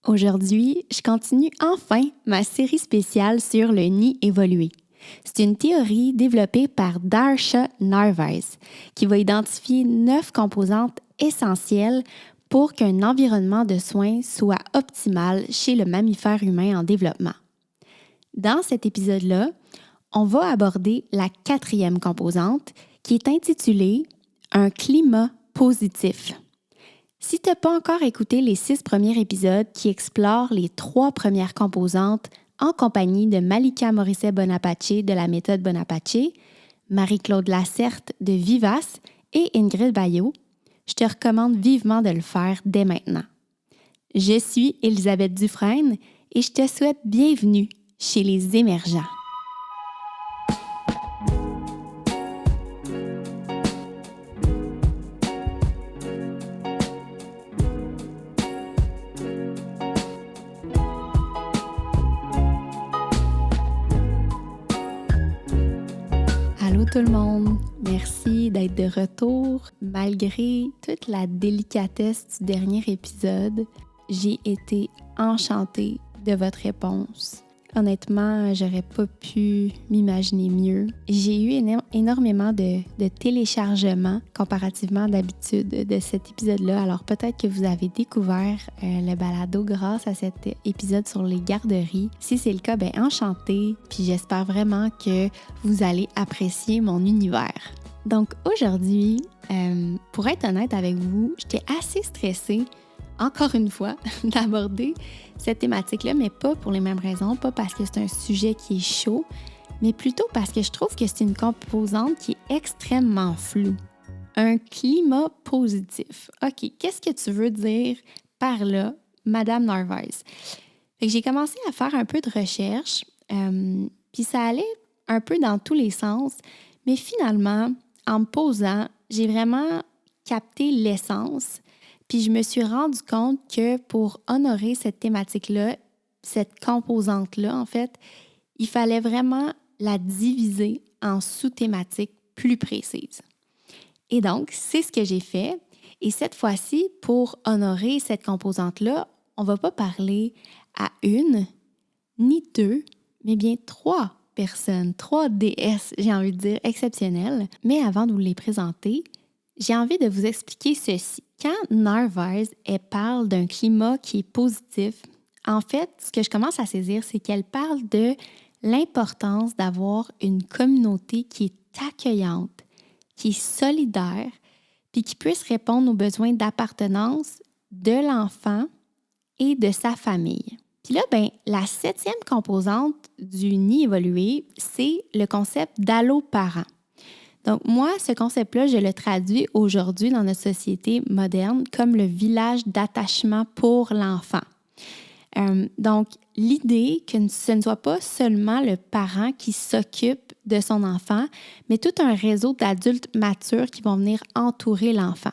Aujourd'hui, je continue enfin ma série spéciale sur le nid évolué. C'est une théorie développée par Darsha Narvaez qui va identifier 9 composantes essentielles pour qu'un environnement de soins soit optimal chez le mammifère humain en développement. Dans cet épisode-là, on va aborder la 4e composante qui est intitulée « Un climat positif ». Si tu n'as pas encore écouté les 6 premiers épisodes qui explorent les 3 premières composantes en compagnie de Malika Morisset-Bonaparte de la méthode Bonaparte, Marie-Claude Lacerte de Vivace et Ingrid Bayot, je te recommande vivement de le faire dès maintenant. Je suis Elisabeth Dufresne et je te souhaite bienvenue chez les émergents. Allô tout le monde, merci d'être de retour. Malgré toute la délicatesse du dernier épisode, j'ai été enchantée de votre réponse. Honnêtement, j'aurais pas pu m'imaginer mieux. J'ai eu énormément de téléchargements comparativement d'habitude de cet épisode-là. Alors peut-être que vous avez découvert le balado grâce à cet épisode sur les garderies. Si c'est le cas, enchantée. Puis j'espère vraiment que vous allez apprécier mon univers. Donc aujourd'hui, pour être honnête avec vous, j'étais assez stressée encore une fois, d'aborder cette thématique-là, mais pas pour les mêmes raisons, pas parce que c'est un sujet qui est chaud, mais plutôt parce que je trouve que c'est une composante qui est extrêmement floue. Un climat positif. OK, qu'est-ce que tu veux dire par là, Madame Narvaez? Fait que j'ai commencé à faire un peu de recherche, puis ça allait un peu dans tous les sens, mais finalement, en me posant, j'ai vraiment capté l'essence. Puis je me suis rendu compte que pour honorer cette thématique-là, cette composante-là, en fait, il fallait vraiment la diviser en sous-thématiques plus précises. Et donc, c'est ce que j'ai fait. Et cette fois-ci, pour honorer cette composante-là, on ne va pas parler à une, ni deux, mais bien 3 personnes, 3 déesses, j'ai envie de dire, exceptionnelles. Mais avant de vous les présenter, j'ai envie de vous expliquer ceci. Quand Narvaez parle d'un climat qui est positif, en fait, ce que je commence à saisir, c'est qu'elle parle de l'importance d'avoir une communauté qui est accueillante, qui est solidaire, puis qui puisse répondre aux besoins d'appartenance de l'enfant et de sa famille. Puis là, la 7e composante du nid évolué, c'est le concept d'allo-parent. Donc, moi, ce concept-là, je le traduis aujourd'hui dans notre société moderne comme le village d'attachement pour l'enfant. Donc, l'idée que ce ne soit pas seulement le parent qui s'occupe de son enfant, mais tout un réseau d'adultes matures qui vont venir entourer l'enfant.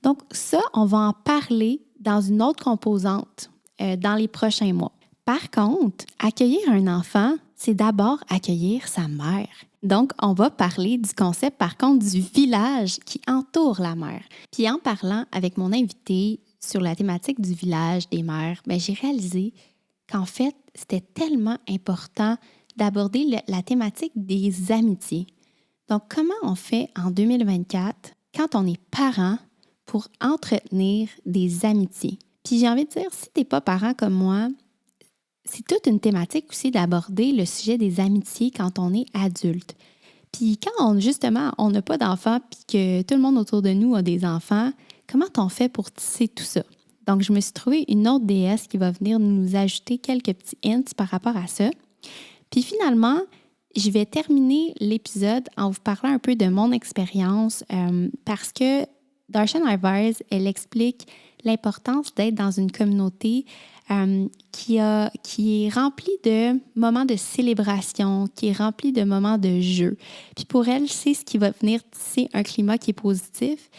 Donc, ça, on va en parler dans une autre composante dans les prochains mois. Par contre, accueillir un enfant, c'est d'abord accueillir sa mère. Donc, on va parler du concept, par contre, du village qui entoure la mère. Puis en parlant avec mon invité sur la thématique du village des mères, j'ai réalisé qu'en fait, c'était tellement important d'aborder la thématique des amitiés. Donc, comment on fait en 2024, quand on est parent, pour entretenir des amitiés? Puis j'ai envie de dire, si tu n'es pas parent comme moi, c'est toute une thématique aussi d'aborder le sujet des amitiés quand on est adulte. Puis quand on n'a pas d'enfants puis que tout le monde autour de nous a des enfants, comment on fait pour tisser tout ça? Donc, je me suis trouvé une autre déesse qui va venir nous ajouter quelques petits hints par rapport à ça. Puis finalement, je vais terminer l'épisode en vous parlant un peu de mon expérience parce que Darsha Narvaez, elle explique l'importance d'être dans une communauté qui est remplie de moments de célébration, qui est remplie de moments de jeu. Puis pour elle, c'est ce qui va venir tisser un climat qui est positif.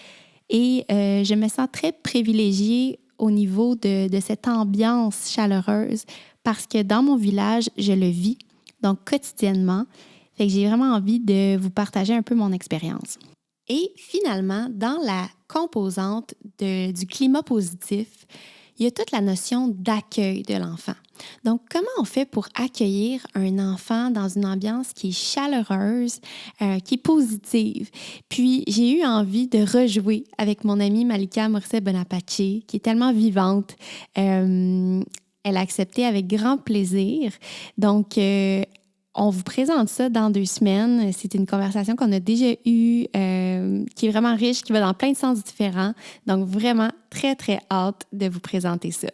Et je me sens très privilégiée au niveau de cette ambiance chaleureuse parce que dans mon village, je le vis, donc quotidiennement. Fait que j'ai vraiment envie de vous partager un peu mon expérience. Et finalement, dans la composante du climat positif, il y a toute la notion d'accueil de l'enfant. Donc, comment on fait pour accueillir un enfant dans une ambiance qui est chaleureuse, qui est positive? Puis, j'ai eu envie de rejouer avec mon amie Malika Morissette-Bonapace, qui est tellement vivante. Elle a accepté avec grand plaisir. Donc, on vous présente ça dans 2 semaines. C'est une conversation qu'on a déjà eue, qui est vraiment riche, qui va dans plein de sens différents. Donc, vraiment, très, très hâte de vous présenter ça.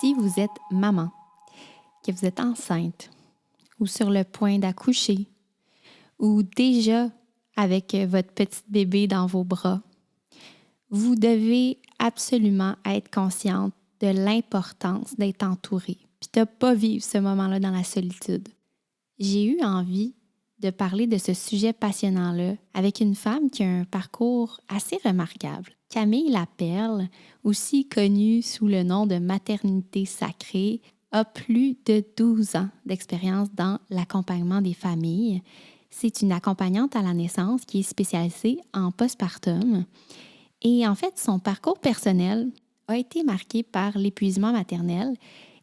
Si vous êtes maman, que vous êtes enceinte ou sur le point d'accoucher ou déjà avec votre petit bébé dans vos bras, vous devez absolument être consciente de l'importance d'être entourée puis de ne pas vivre ce moment-là dans la solitude. J'ai eu envie de parler de ce sujet passionnant-là avec une femme qui a un parcours assez remarquable. Camille Laperle, aussi connue sous le nom de Maternité Sacrée, a plus de 12 ans d'expérience dans l'accompagnement des familles. C'est une accompagnante à la naissance qui est spécialisée en postpartum. Et en fait, son parcours personnel a été marqué par l'épuisement maternel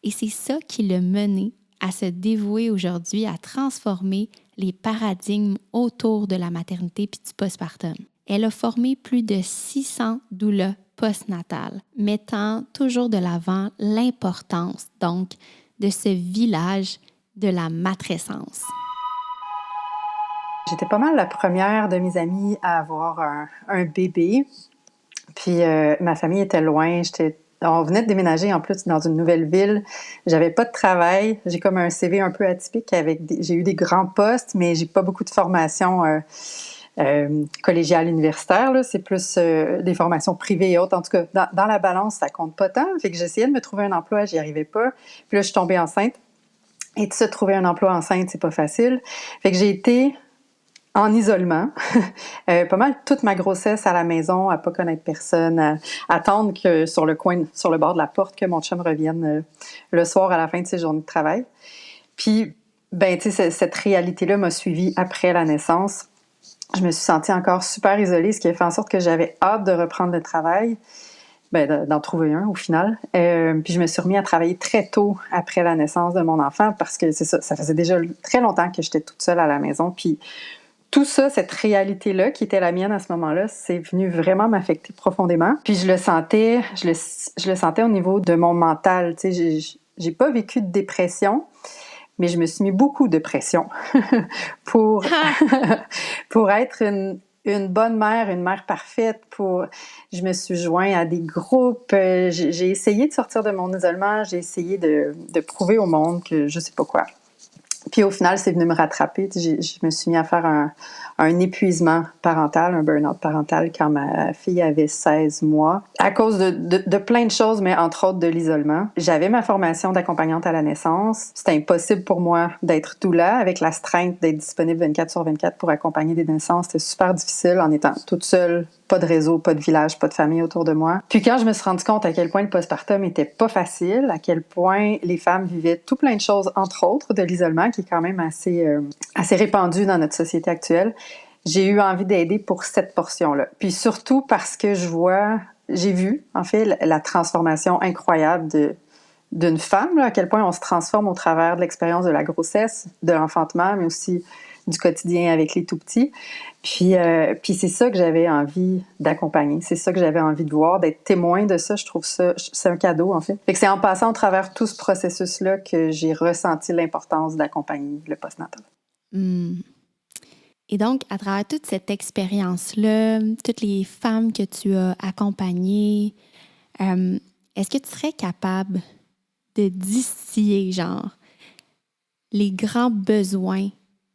et c'est ça qui l'a mené à se dévouer aujourd'hui à transformer les paradigmes autour de la maternité puis du postpartum. Elle a formé plus de 600 doulas postnatales, mettant toujours de l'avant l'importance, donc, de ce village de la matrescence. J'étais pas mal la première de mes amies à avoir un bébé. Puis ma famille était loin. On venait de déménager en plus dans une nouvelle ville. J'avais pas de travail. J'ai comme un CV un peu atypique j'ai eu des grands postes, mais j'ai pas beaucoup de formation collégiale universitaire. Là. C'est plus des formations privées et autres. En tout cas, dans la balance, ça compte pas tant. Fait que j'essayais de me trouver un emploi, j'y arrivais pas. Puis là, je suis tombée enceinte. Et de se trouver un emploi enceinte, c'est pas facile. Fait que j'ai été en isolement, pas mal toute ma grossesse à la maison, à pas connaître personne, à attendre que sur le bord de la porte, que mon chum revienne le soir à la fin de ses journées de travail. Puis, ben, tu sais, cette réalité-là m'a suivie après la naissance. Je me suis sentie encore super isolée, ce qui a fait en sorte que j'avais hâte de reprendre le travail, ben, d'en trouver un au final. Puis je me suis remis à travailler très tôt après la naissance de mon enfant parce que c'est ça, ça faisait déjà très longtemps que j'étais toute seule à la maison. Puis tout ça, cette réalité-là, qui était la mienne à ce moment-là, c'est venu vraiment m'affecter profondément. Puis je le sentais au niveau de mon mental. Tu sais, j'ai pas vécu de dépression, mais je me suis mis beaucoup de pression pour être une bonne mère, une mère parfaite. Je me suis joint à des groupes. J'ai essayé de sortir de mon isolement. J'ai essayé de prouver au monde que je sais pas quoi. Puis au final, c'est venu me rattraper. Je me suis mis à faire un épuisement parental, un burn-out parental quand ma fille avait 16 mois. À cause de plein de choses, mais entre autres de l'isolement. J'avais ma formation d'accompagnante à la naissance. C'était impossible pour moi d'être doula avec l'astreinte d'être disponible 24/24 pour accompagner des naissances. C'était super difficile en étant toute seule. Pas de réseau, pas de village, pas de famille autour de moi. Puis quand je me suis rendu compte à quel point le postpartum était pas facile, à quel point les femmes vivaient tout plein de choses, entre autres de l'isolement, qui est quand même assez répandu dans notre société actuelle, j'ai eu envie d'aider pour cette portion-là. Puis surtout parce que j'ai vu, en fait, la transformation incroyable d'une femme, là, à quel point on se transforme au travers de l'expérience de la grossesse, de l'enfantement, mais aussi du quotidien avec les tout-petits. Puis c'est ça que j'avais envie d'accompagner. C'est ça que j'avais envie de voir, d'être témoin de ça. Je trouve ça, c'est un cadeau, en fait. Fait que c'est en passant au travers tout ce processus-là que j'ai ressenti l'importance d'accompagner le postnatal. Et donc, à travers toute cette expérience-là, toutes les femmes que tu as accompagnées, est-ce que tu serais capable de distiller, genre, les grands besoins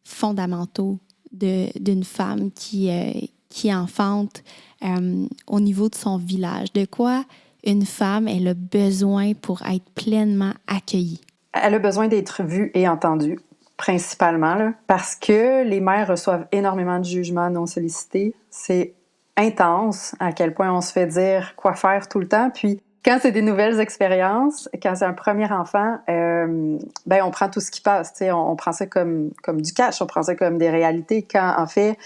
fondamentaux d'une femme qui enfante au niveau de son village? De quoi une femme, elle a besoin pour être pleinement accueillie? Elle a besoin d'être vue et entendue, principalement, là, parce que les mères reçoivent énormément de jugements non sollicités. C'est intense à quel point on se fait dire quoi faire tout le temps. Puis, quand c'est des nouvelles expériences, quand c'est un premier enfant, ben on prend tout ce qui passe. On prend ça comme du cash, on prend ça comme des réalités. Quand, en fait,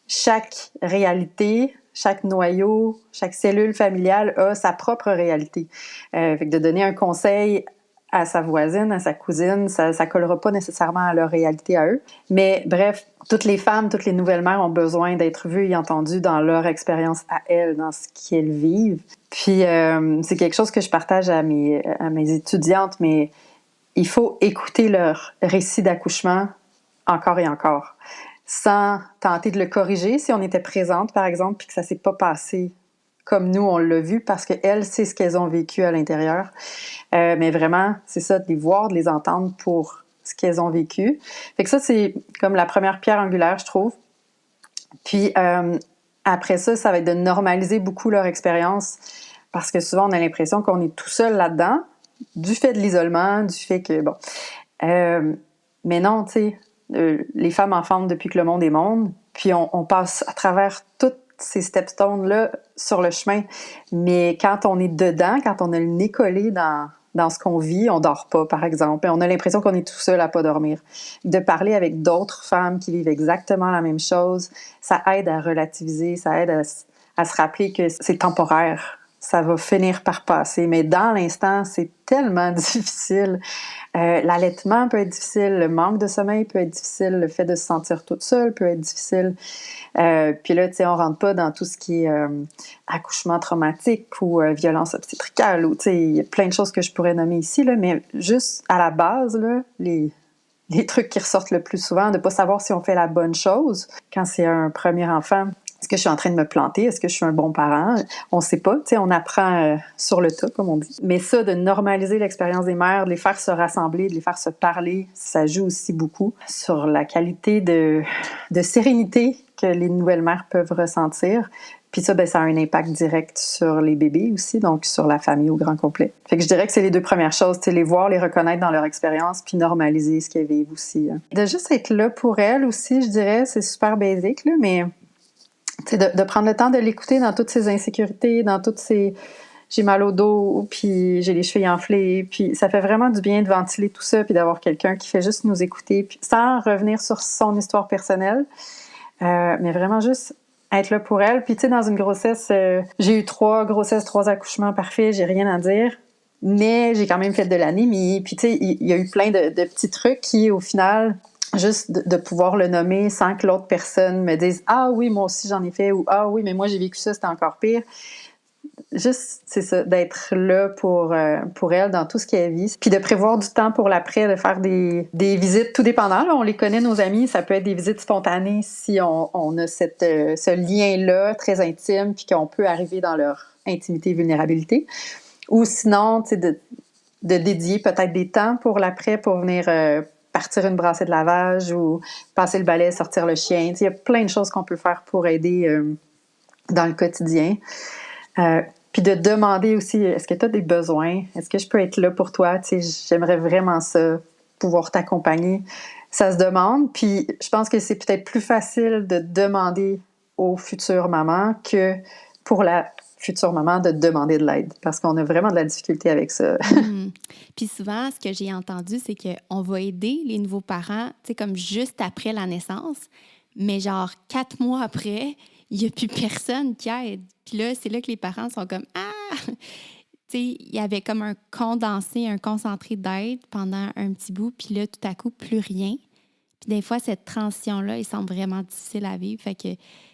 chaque réalité chaque noyau, chaque cellule familiale a sa propre réalité. Fait que de donner un conseil à sa voisine, à sa cousine, ça collera pas nécessairement à leur réalité à eux. Mais bref, toutes les femmes, toutes les nouvelles mères ont besoin d'être vues et entendues dans leur expérience à elles, dans ce qu'elles vivent. Puis c'est quelque chose que je partage à mes étudiantes, mais il faut écouter leur récit d'accouchement encore et encore, sans tenter de le corriger si on était présente, par exemple, puis que ça s'est pas passé comme nous, on l'a vu, parce qu'elles, c'est ce qu'elles ont vécu à l'intérieur. Mais vraiment, c'est ça, de les voir, de les entendre pour ce qu'elles ont vécu. Fait que ça, c'est comme la première pierre angulaire, je trouve. Puis après ça, ça va être de normaliser beaucoup leur expérience, parce que souvent, on a l'impression qu'on est tout seul là-dedans, du fait de l'isolement, du fait que, bon... mais non, tu sais, les femmes enfantent depuis que le monde est monde, puis on passe à travers toutes ces stepstones-là sur le chemin. Mais quand on est dedans, quand on a le nez collé dans ce qu'on vit, on dort pas, par exemple. Et on a l'impression qu'on est tout seul à pas dormir. De parler avec d'autres femmes qui vivent exactement la même chose, ça aide à relativiser, ça aide à se rappeler que c'est temporaire. Ça va finir par passer. Mais dans l'instant, c'est tellement difficile. L'allaitement peut être difficile, le manque de sommeil peut être difficile, le fait de se sentir toute seule peut être difficile. Puis là, tu sais, on rentre pas dans tout ce qui est accouchement traumatique ou violence obstétricale, ou tu sais, il y a plein de choses que je pourrais nommer ici, là, mais juste à la base, là, les trucs qui ressortent le plus souvent, de pas savoir si on fait la bonne chose quand c'est un premier enfant. Est-ce que je suis en train de me planter? Est-ce que je suis un bon parent? On sait pas, tu sais, on apprend sur le tas, comme on dit. Mais ça, de normaliser l'expérience des mères, de les faire se rassembler, de les faire se parler, ça joue aussi beaucoup sur la qualité de sérénité que les nouvelles mères peuvent ressentir. Puis ça, ben, ça a un impact direct sur les bébés aussi, donc sur la famille au grand complet. Fait que je dirais que c'est les deux premières choses, tu sais, les voir, les reconnaître dans leur expérience, puis normaliser ce qu'elles vivent aussi. De juste être là pour elles aussi, je dirais, c'est super basique, là, mais... de prendre le temps de l'écouter dans toutes ses insécurités, dans toutes ses... J'ai mal au dos, puis j'ai les chevilles enflées, puis ça fait vraiment du bien de ventiler tout ça, puis d'avoir quelqu'un qui fait juste nous écouter, puis sans revenir sur son histoire personnelle, mais vraiment juste être là pour elle. Puis tu sais, dans une grossesse, j'ai eu 3 grossesses, 3 accouchements parfaits, j'ai rien à dire, mais j'ai quand même fait de l'anémie, puis tu sais, il y a eu plein de petits trucs qui, au final... Juste de pouvoir le nommer sans que l'autre personne me dise « Ah oui, moi aussi j'en ai fait » ou « Ah oui, mais moi j'ai vécu ça, c'était encore pire ». Juste, c'est ça, d'être là pour elle dans tout ce qu'elle vit. Puis de prévoir du temps pour l'après, de faire des visites, tout dépendant. Là, on les connaît, nos amis, ça peut être des visites spontanées si on a ce lien-là très intime puis qu'on peut arriver dans leur intimité et vulnérabilité. Ou sinon, tu sais, de dédier peut-être des temps pour l'après pour venir... partir une brassée de lavage ou passer le balai, sortir le chien. Il y a plein de choses qu'on peut faire pour aider dans le quotidien. Puis de demander aussi, est-ce que tu as des besoins? Est-ce que je peux être là pour toi? J'aimerais vraiment ça, pouvoir t'accompagner. Ça se demande, puis je pense que c'est peut-être plus facile de demander aux futures mamans que pour la future maman de demander de l'aide, parce qu'on a vraiment de la difficulté avec ça. Puis souvent, ce que j'ai entendu, c'est qu'on va aider les nouveaux parents, tu sais, comme juste après la naissance, mais genre 4 mois après, il n'y a plus personne qui aide. Puis là, c'est là que les parents sont comme « Ah! » Tu sais, il y avait comme un condensé, un concentré d'aide pendant un petit bout, puis là, tout à coup, plus rien. Puis des fois, cette transition-là, il semble vraiment difficile à vivre, fait que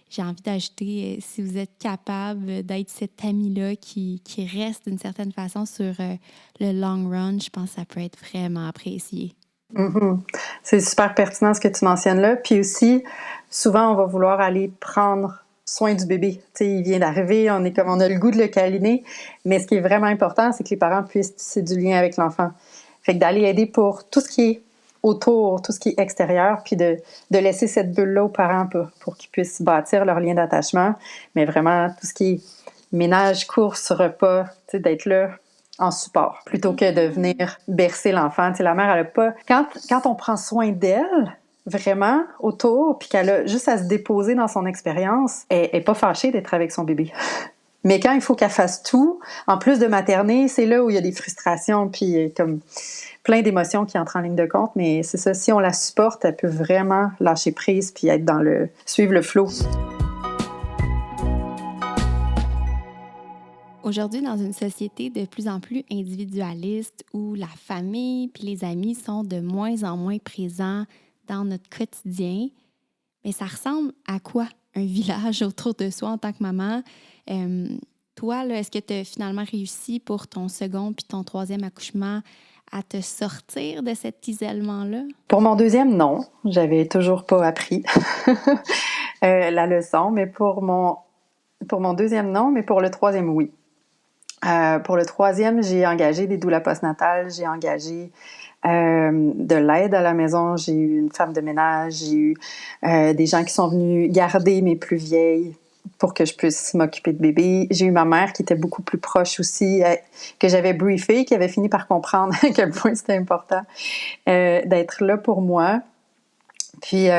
j'ai envie d'ajouter, si vous êtes capable d'être cet ami-là qui reste d'une certaine façon sur le long run, je pense que ça peut être vraiment apprécié. Mm-hmm. C'est super pertinent ce que tu mentionnes là. Puis aussi, souvent, on va vouloir aller prendre soin du bébé. Tu sais, il vient d'arriver, on a le goût de le câliner, mais ce qui est vraiment important, c'est que les parents puissent tisser du lien avec l'enfant. Fait que d'aller aider pour tout ce qui est autour, tout ce qui est extérieur, puis de laisser cette bulle-là aux parents pour qu'ils puissent bâtir leur lien d'attachement, mais vraiment tout ce qui est ménage, courses, repas, tu sais, d'être là en support, plutôt que de venir bercer l'enfant. Tu sais, la mère, elle a pas... Quand on prend soin d'elle, vraiment, autour, puis qu'elle a juste à se déposer dans son expérience, elle est pas fâchée d'être avec son bébé. Mais quand il faut qu'elle fasse tout, en plus de materner, c'est là où il y a des frustrations, puis comme plein d'émotions qui entrent en ligne de compte. Mais c'est ça, si on la supporte, elle peut vraiment lâcher prise puis être suivre le flow. Aujourd'hui, dans une société de plus en plus individualiste où la famille puis les amis sont de moins en moins présents dans notre quotidien, mais ça ressemble à quoi un village autour de soi en tant que maman? Euh, Toi, là, est-ce que tu as finalement réussi pour ton second puis ton troisième accouchement à te sortir de cet isolement-là? Pour mon deuxième, non. J'avais toujours pas appris la leçon, mais pour mon deuxième, non, mais pour le troisième, oui. Pour le troisième, j'ai engagé des doulas postnatales, j'ai engagé de l'aide à la maison, j'ai eu une femme de ménage, j'ai eu des gens qui sont venus garder mes plus vieilles pour que je puisse m'occuper de bébé. J'ai eu ma mère qui était beaucoup plus proche aussi, que j'avais briefée, qui avait fini par comprendre à quel point c'était important d'être là pour moi. Puis,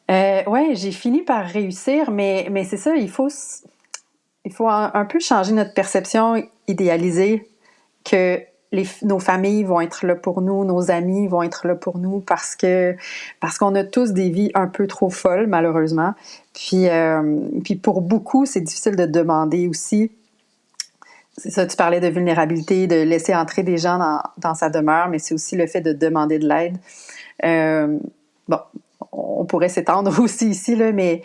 ouais, j'ai fini par réussir, mais c'est ça, il faut un peu changer notre perception idéalisée que nos familles vont être là pour nous, nos amis vont être là pour nous parce qu'on a tous des vies un peu trop folles, malheureusement. Puis pour beaucoup, c'est difficile de demander aussi. C'est ça, tu parlais de vulnérabilité, de laisser entrer des gens dans sa demeure, mais c'est aussi le fait de demander de l'aide. Bon, on pourrait s'étendre aussi ici, là, mais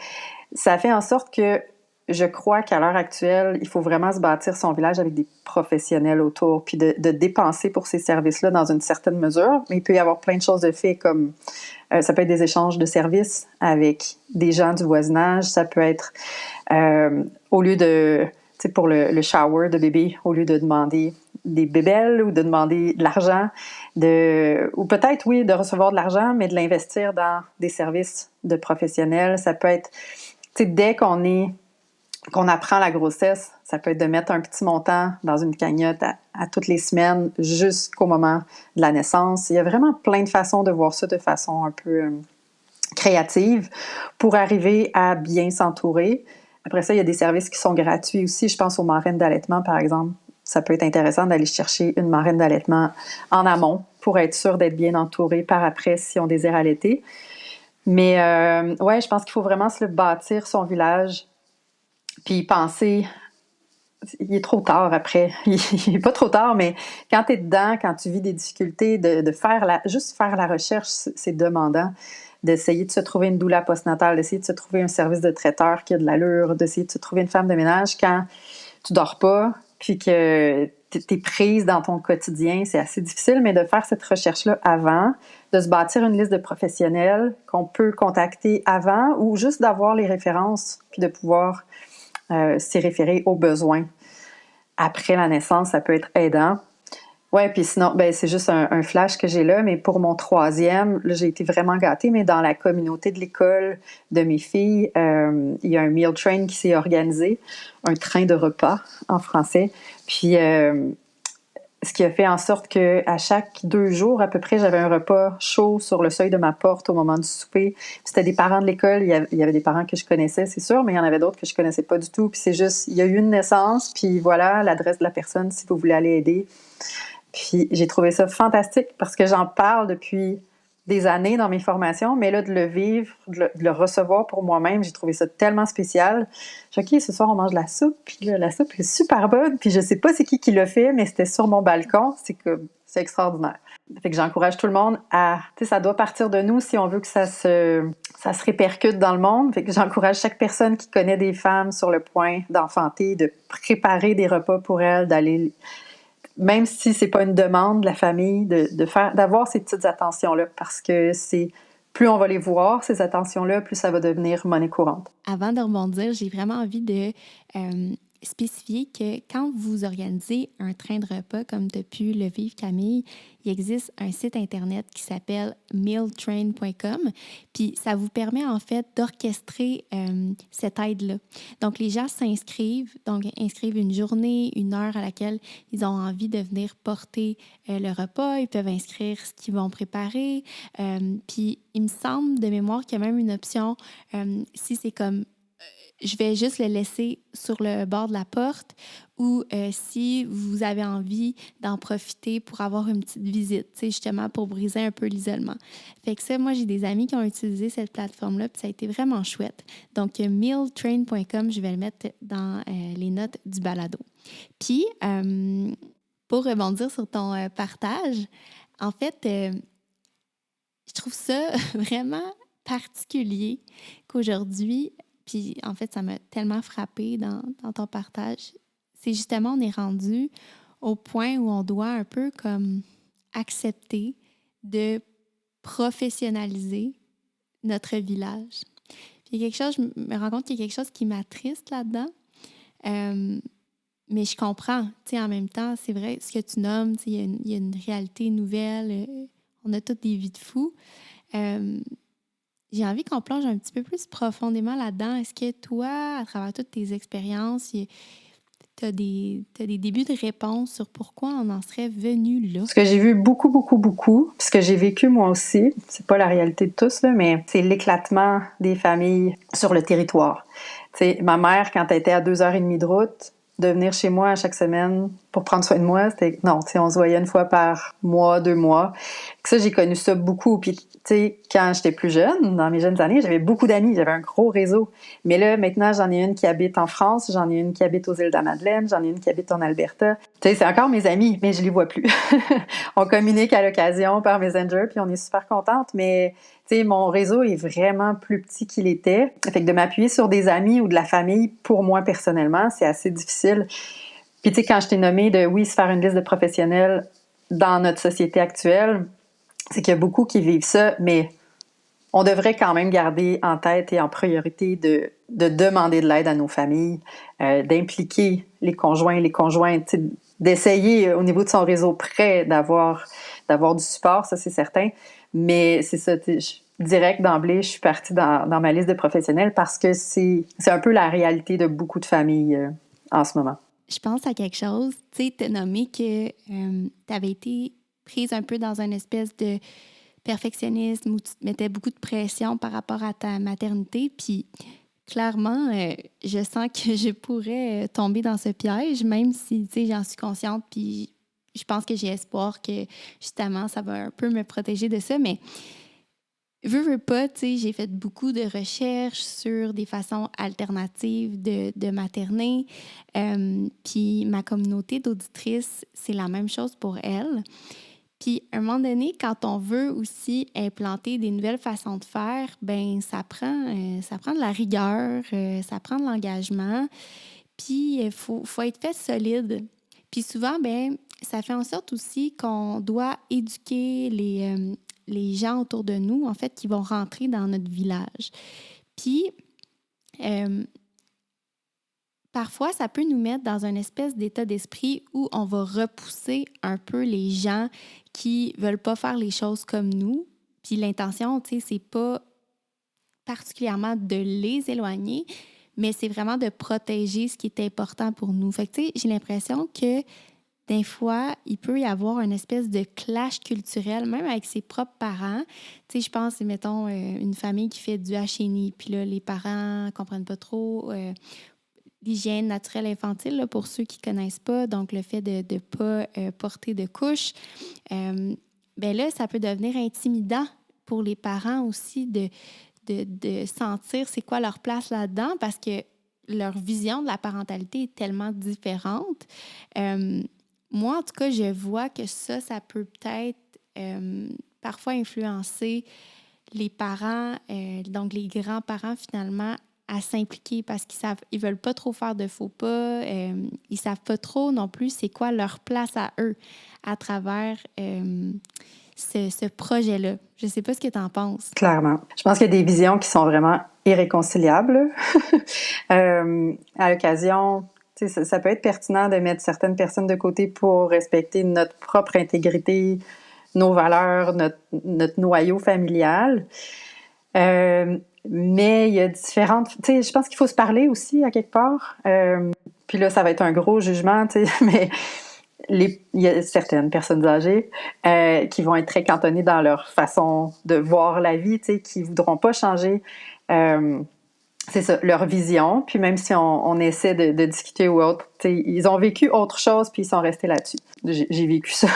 ça fait en sorte que je crois qu'à l'heure actuelle, il faut vraiment se bâtir son village avec des professionnels autour, puis de dépenser pour ces services-là dans une certaine mesure. Mais il peut y avoir plein de choses de fait, comme ça peut être des échanges de services avec des gens du voisinage, ça peut être au lieu de, tu sais, pour le shower de bébé, au lieu de demander des bébelles ou de demander de l'argent, ou peut-être, oui, de recevoir de l'argent, mais de l'investir dans des services de professionnels. Ça peut être, tu sais, dès qu'on apprend la grossesse, ça peut être de mettre un petit montant dans une cagnotte à toutes les semaines jusqu'au moment de la naissance. Il y a vraiment plein de façons de voir ça de façon un peu créative pour arriver à bien s'entourer. Après ça, il y a des services qui sont gratuits aussi. Je pense aux marraines d'allaitement, par exemple. Ça peut être intéressant d'aller chercher une marraine d'allaitement en amont pour être sûr d'être bien entouré par après si on désire allaiter. Mais ouais, je pense qu'il faut vraiment se bâtir son village puis penser, il est trop tard après. Il n'est pas trop tard, mais quand tu es dedans, quand tu vis des difficultés, juste faire la recherche, c'est demandant. D'essayer de se trouver une doula postnatale, d'essayer de se trouver un service de traiteur qui a de l'allure, d'essayer de se trouver une femme de ménage quand tu dors pas, puis que tu es prise dans ton quotidien, c'est assez difficile, mais de faire cette recherche-là avant, de se bâtir une liste de professionnels qu'on peut contacter avant ou juste d'avoir les références, puis de pouvoir s'y référer aux besoins. Après la naissance, ça peut être aidant. Ouais, puis sinon, ben c'est juste un flash que j'ai là, mais pour mon troisième, là, j'ai été vraiment gâtée, mais dans la communauté de l'école de mes filles, il y a un meal train qui s'est organisé, un train de repas en français. Puis, ce qui a fait en sorte qu'à chaque 2 jours, à peu près, j'avais un repas chaud sur le seuil de ma porte au moment du souper. Puis c'était des parents de l'école. Il y avait des parents que je connaissais, c'est sûr, mais il y en avait d'autres que je connaissais pas du tout. Puis c'est juste, il y a eu une naissance, puis voilà l'adresse de la personne si vous voulez aller aider. Puis j'ai trouvé ça fantastique parce que j'en parle depuis des années dans mes formations, mais là, de le vivre, de le recevoir pour moi-même, j'ai trouvé ça tellement spécial. J'ai dit, OK, ce soir, on mange de la soupe, puis là, la soupe est super bonne, puis je sais pas c'est qui l'a fait, mais c'était sur mon balcon, c'est extraordinaire. Fait que j'encourage tout le monde tu sais, ça doit partir de nous si on veut que ça se répercute dans le monde. Fait que j'encourage chaque personne qui connaît des femmes sur le point d'enfanter, de préparer des repas pour elles, d'aller, même si c'est pas une demande de la famille, d'avoir ces petites attentions-là, parce que plus on va les voir, ces attentions-là, plus ça va devenir monnaie courante. Avant de rebondir, j'ai vraiment envie de spécifier que quand vous organisez un train de repas, comme tu as pu le vivre, Camille, il existe un site Internet qui s'appelle mealtrain.com, puis ça vous permet en fait d'orchestrer cette aide-là. Donc, les gens s'inscrivent, donc inscrivent une journée, une heure à laquelle ils ont envie de venir porter le repas. Ils peuvent inscrire ce qu'ils vont préparer. Puis, il me semble de mémoire qu'il y a même une option, si c'est comme je vais juste le laisser sur le bord de la porte ou si vous avez envie d'en profiter pour avoir une petite visite, justement pour briser un peu l'isolement. Fait que ça, moi, j'ai des amis qui ont utilisé cette plateforme-là, puis ça a été vraiment chouette. Donc, mealtrain.com, je vais le mettre dans les notes du balado. Puis, pour rebondir sur ton partage, en fait, je trouve ça vraiment particulier qu'aujourd'hui, puis en fait, ça m'a tellement frappée dans ton partage, c'est justement, on est rendu au point où on doit un peu comme accepter de professionnaliser notre village. Puis il y a quelque chose, je me rends compte qu'il y a quelque chose qui m'attriste là-dedans, mais je comprends, tu sais, en même temps, c'est vrai, ce que tu nommes, tu sais, il y a une réalité nouvelle, on a toutes des vies de fous. J'ai envie qu'on plonge un petit peu plus profondément là-dedans. Est-ce que toi, à travers toutes tes expériences, tu as des débuts de réponse sur pourquoi on en serait venu là? Ce que j'ai vu beaucoup, ce que j'ai vécu moi aussi, c'est pas la réalité de tous, là, mais c'est l'éclatement des familles sur le territoire. Tu sais, ma mère, quand elle était à 2h30 de route, de venir chez moi à chaque semaine pour prendre soin de moi, c'était non, tu sais, on se voyait une fois par mois, 2 mois. Ça, j'ai connu ça beaucoup. Puis, tu sais, quand j'étais plus jeune, dans mes jeunes années, j'avais beaucoup d'amis, j'avais un gros réseau. Mais là, maintenant, j'en ai une qui habite en France, j'en ai une qui habite aux Îles-de-la-Madeleine, j'en ai une qui habite en Alberta. Tu sais, c'est encore mes amis, mais je les vois plus. On communique à l'occasion par Messenger, puis on est super contente, mais tu sais, mon réseau est vraiment plus petit qu'il était. Fait que de m'appuyer sur des amis ou de la famille, pour moi personnellement, c'est assez difficile. Puis tu sais, quand je t'ai nommé de, oui, se faire une liste de professionnels dans notre société actuelle, c'est qu'il y a beaucoup qui vivent ça, mais on devrait quand même garder en tête et en priorité de demander de l'aide à nos familles, d'impliquer les conjoints et les conjointes, d'essayer au niveau de son réseau près d'avoir du support, ça c'est certain. Mais c'est ça, direct d'emblée, je suis partie dans ma liste de professionnels parce que c'est un peu la réalité de beaucoup de familles en ce moment. Je pense à quelque chose, tu sais, t'as nommé que tu avais été prise un peu dans une espèce de perfectionnisme où tu te mettais beaucoup de pression par rapport à ta maternité, puis clairement, je sens que je pourrais tomber dans ce piège, même si, tu sais, j'en suis consciente, puis je pense que j'ai espoir que, justement, ça va un peu me protéger de ça, mais veux pas, tu sais, j'ai fait beaucoup de recherches sur des façons alternatives de materner, puis ma communauté d'auditrices, c'est la même chose pour elles. Puis, à un moment donné, quand on veut aussi implanter des nouvelles façons de faire, ben ça prend de la rigueur, ça prend de l'engagement. Puis, faut être fait solide. Puis souvent, ben ça fait en sorte aussi qu'on doit éduquer les gens autour de nous, en fait, qui vont rentrer dans notre village. Puis, parfois, ça peut nous mettre dans une espèce d'état d'esprit où on va repousser un peu les gens qui veulent pas faire les choses comme nous. Puis l'intention, tu sais, c'est pas particulièrement de les éloigner, mais c'est vraiment de protéger ce qui est important pour nous. Fait que, tu sais, j'ai l'impression que des fois, il peut y avoir une espèce de clash culturel, même avec ses propres parents. Tu sais, je pense, mettons, une famille qui fait du HNI, puis là, les parents comprennent pas trop l'hygiène naturelle infantile, là, pour ceux qui ne connaissent pas, donc le fait de ne pas porter de couche, ben là, ça peut devenir intimidant pour les parents aussi de sentir c'est quoi leur place là-dedans parce que leur vision de la parentalité est tellement différente. Moi, en tout cas, je vois que ça peut peut-être parfois influencer les parents, donc les grands-parents finalement, à s'impliquer parce qu'ils veulent pas trop faire de faux pas. Ils savent pas trop non plus c'est quoi leur place à eux à travers ce projet-là. Je sais pas ce que tu en penses. Clairement. Je pense qu'il y a des visions qui sont vraiment irréconciliables. À l'occasion, ça peut être pertinent de mettre certaines personnes de côté pour respecter notre propre intégrité, nos valeurs, notre noyau familial. Mais il y a différentes... Tu sais, je pense qu'il faut se parler aussi, à quelque part. Puis là, ça va être un gros jugement, tu sais, mais il y a certaines personnes âgées qui vont être très cantonnées dans leur façon de voir la vie, tu sais, qui voudront pas changer c'est ça, leur vision. Puis même si on essaie de discuter ou autre, ils ont vécu autre chose, puis ils sont restés là-dessus. J'ai vécu ça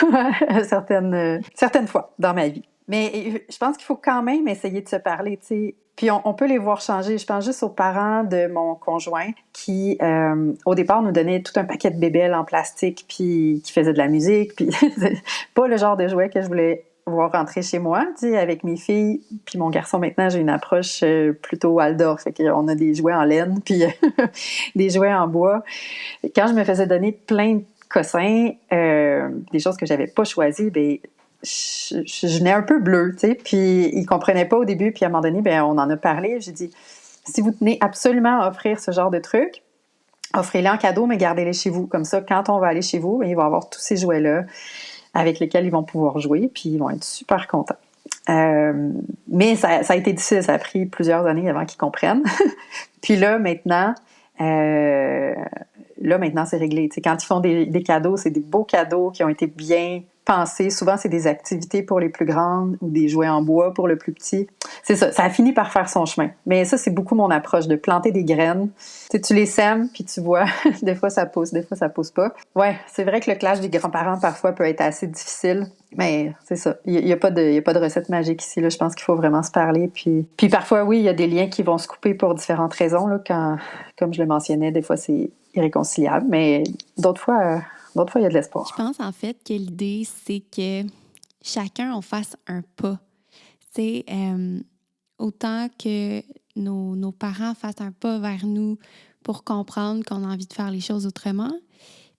certaines fois dans ma vie. Mais je pense qu'il faut quand même essayer de se parler, tu sais. Puis on peut les voir changer. Je pense juste aux parents de mon conjoint qui, au départ, nous donnaient tout un paquet de bébelles en plastique, puis qui faisaient de la musique, puis c'est pas le genre de jouet que je voulais voir rentrer chez moi, tu sais, avec mes filles. Puis mon garçon, maintenant, j'ai une approche plutôt Waldorf. Fait qu'on a des jouets en laine, puis des jouets en bois. Quand je me faisais donner plein de cossins, des choses que j'avais pas choisies, ben je venais un peu bleue, tu sais. Puis ils comprenaient pas au début, puis à un moment donné, ben on en a parlé. J'ai dit, si vous tenez absolument à offrir ce genre de trucs, offrez-les en cadeau, mais gardez-les chez vous. Comme ça, quand on va aller chez vous, ben, il va y avoir tous ces jouets-là avec lesquels ils vont pouvoir jouer, puis ils vont être super contents. Mais ça a été difficile, ça a pris plusieurs années avant qu'ils comprennent. Puis là, maintenant, c'est réglé. Tu sais, quand ils font des cadeaux, c'est des beaux cadeaux qui ont été bien pensés. Souvent, c'est des activités pour les plus grandes ou des jouets en bois pour le plus petit. C'est ça, ça a fini par faire son chemin. Mais ça, c'est beaucoup mon approche, de planter des graines. Tu sais, tu les sèmes, puis tu vois, des fois ça pousse, des fois ça pousse pas. Ouais, c'est vrai que le clash des grands-parents, parfois, peut être assez difficile. Mais c'est ça, il y a pas de recette magique ici. Là. Je pense qu'il faut vraiment se parler. Puis parfois, oui, il y a des liens qui vont se couper pour différentes raisons. Là, comme je le mentionnais, des fois, c'est irréconciliable. Mais d'autres fois, il y a de l'espoir. Je pense en fait que l'idée, c'est que chacun, on fasse un pas. Tu sais, autant que nos parents fassent un pas vers nous pour comprendre qu'on a envie de faire les choses autrement,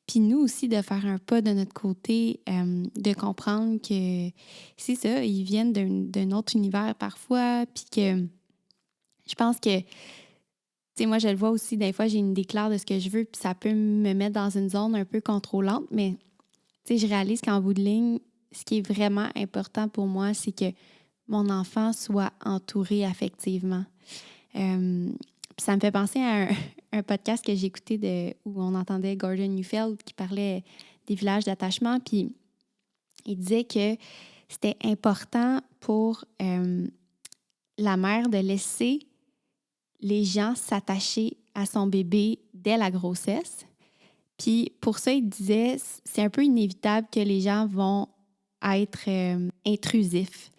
puis nous aussi de faire un pas de notre côté, de comprendre que c'est ça, ils viennent d'un autre univers parfois, puis que je pense que, tu sais, moi je le vois aussi, des fois j'ai une déclare de ce que je veux, puis ça peut me mettre dans une zone un peu contrôlante, mais tu sais, je réalise qu'en bout de ligne, ce qui est vraiment important pour moi, c'est que mon enfant soit entouré affectivement. Puis ça me fait penser à un podcast que j'ai écouté où on entendait Gordon Neufeld qui parlait des villages d'attachement. Puis il disait que c'était important pour la mère de laisser les gens s'attacher à son bébé dès la grossesse. Puis pour ça, il disait, c'est un peu inévitable que les gens vont être intrusifs,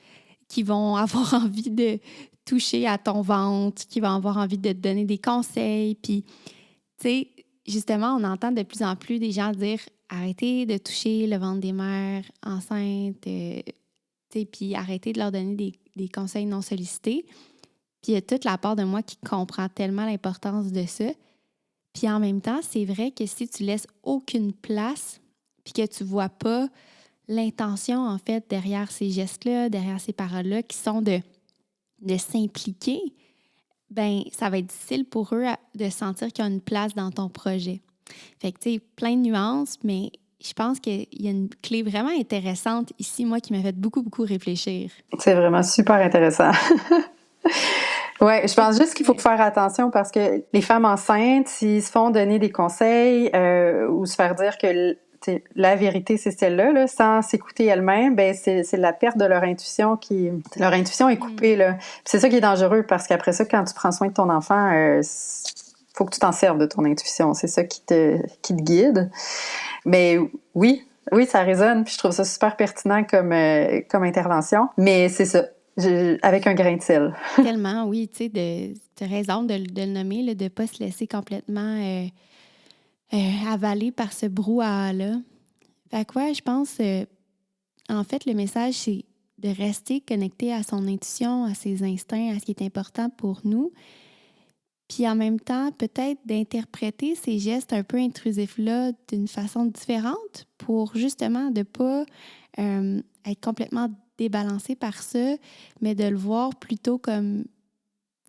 qui vont avoir envie de toucher à ton ventre, qui vont avoir envie de te donner des conseils. Puis, tu sais, justement, on entend de plus en plus des gens dire arrêtez de toucher le ventre des mères enceintes, tu sais, puis arrêtez de leur donner des conseils non sollicités. Puis il y a toute la part de moi qui comprend tellement l'importance de ça. Puis en même temps, c'est vrai que si tu laisses aucune place, puis que tu vois pas l'intention, en fait, derrière ces gestes-là, derrière ces paroles-là, qui sont de s'impliquer, ben ça va être difficile pour eux de sentir qu'il y a une place dans ton projet. Fait que, tu sais, plein de nuances, mais je pense qu'il y a une clé vraiment intéressante ici, moi, qui m'a fait beaucoup, beaucoup réfléchir. C'est vraiment super intéressant. Ouais, je pense juste qu'il faut faire attention parce que les femmes enceintes, s'ils se font donner des conseils ou se faire dire que la vérité, c'est celle-là, là, sans s'écouter elles-mêmes, ben c'est la perte de leur intuition leur intuition est coupée, là. Puis c'est ça qui est dangereux parce qu'après ça, quand tu prends soin de ton enfant, faut que tu t'en serves de ton intuition. C'est ça qui te guide. Mais oui, ça résonne. Puis je trouve ça super pertinent comme intervention. Mais c'est ça. Avec un grain de sel. Tellement, oui, tu sais, tu as raison de le nommer, là, de ne pas se laisser complètement avaler par ce brouhaha-là. Fait que ouais, je pense, en fait, le message, c'est de rester connecté à son intuition, à ses instincts, à ce qui est important pour nous. Puis en même temps, peut-être d'interpréter ces gestes un peu intrusifs-là d'une façon différente pour justement de ne pas être complètement débalancé par ça, mais de le voir plutôt comme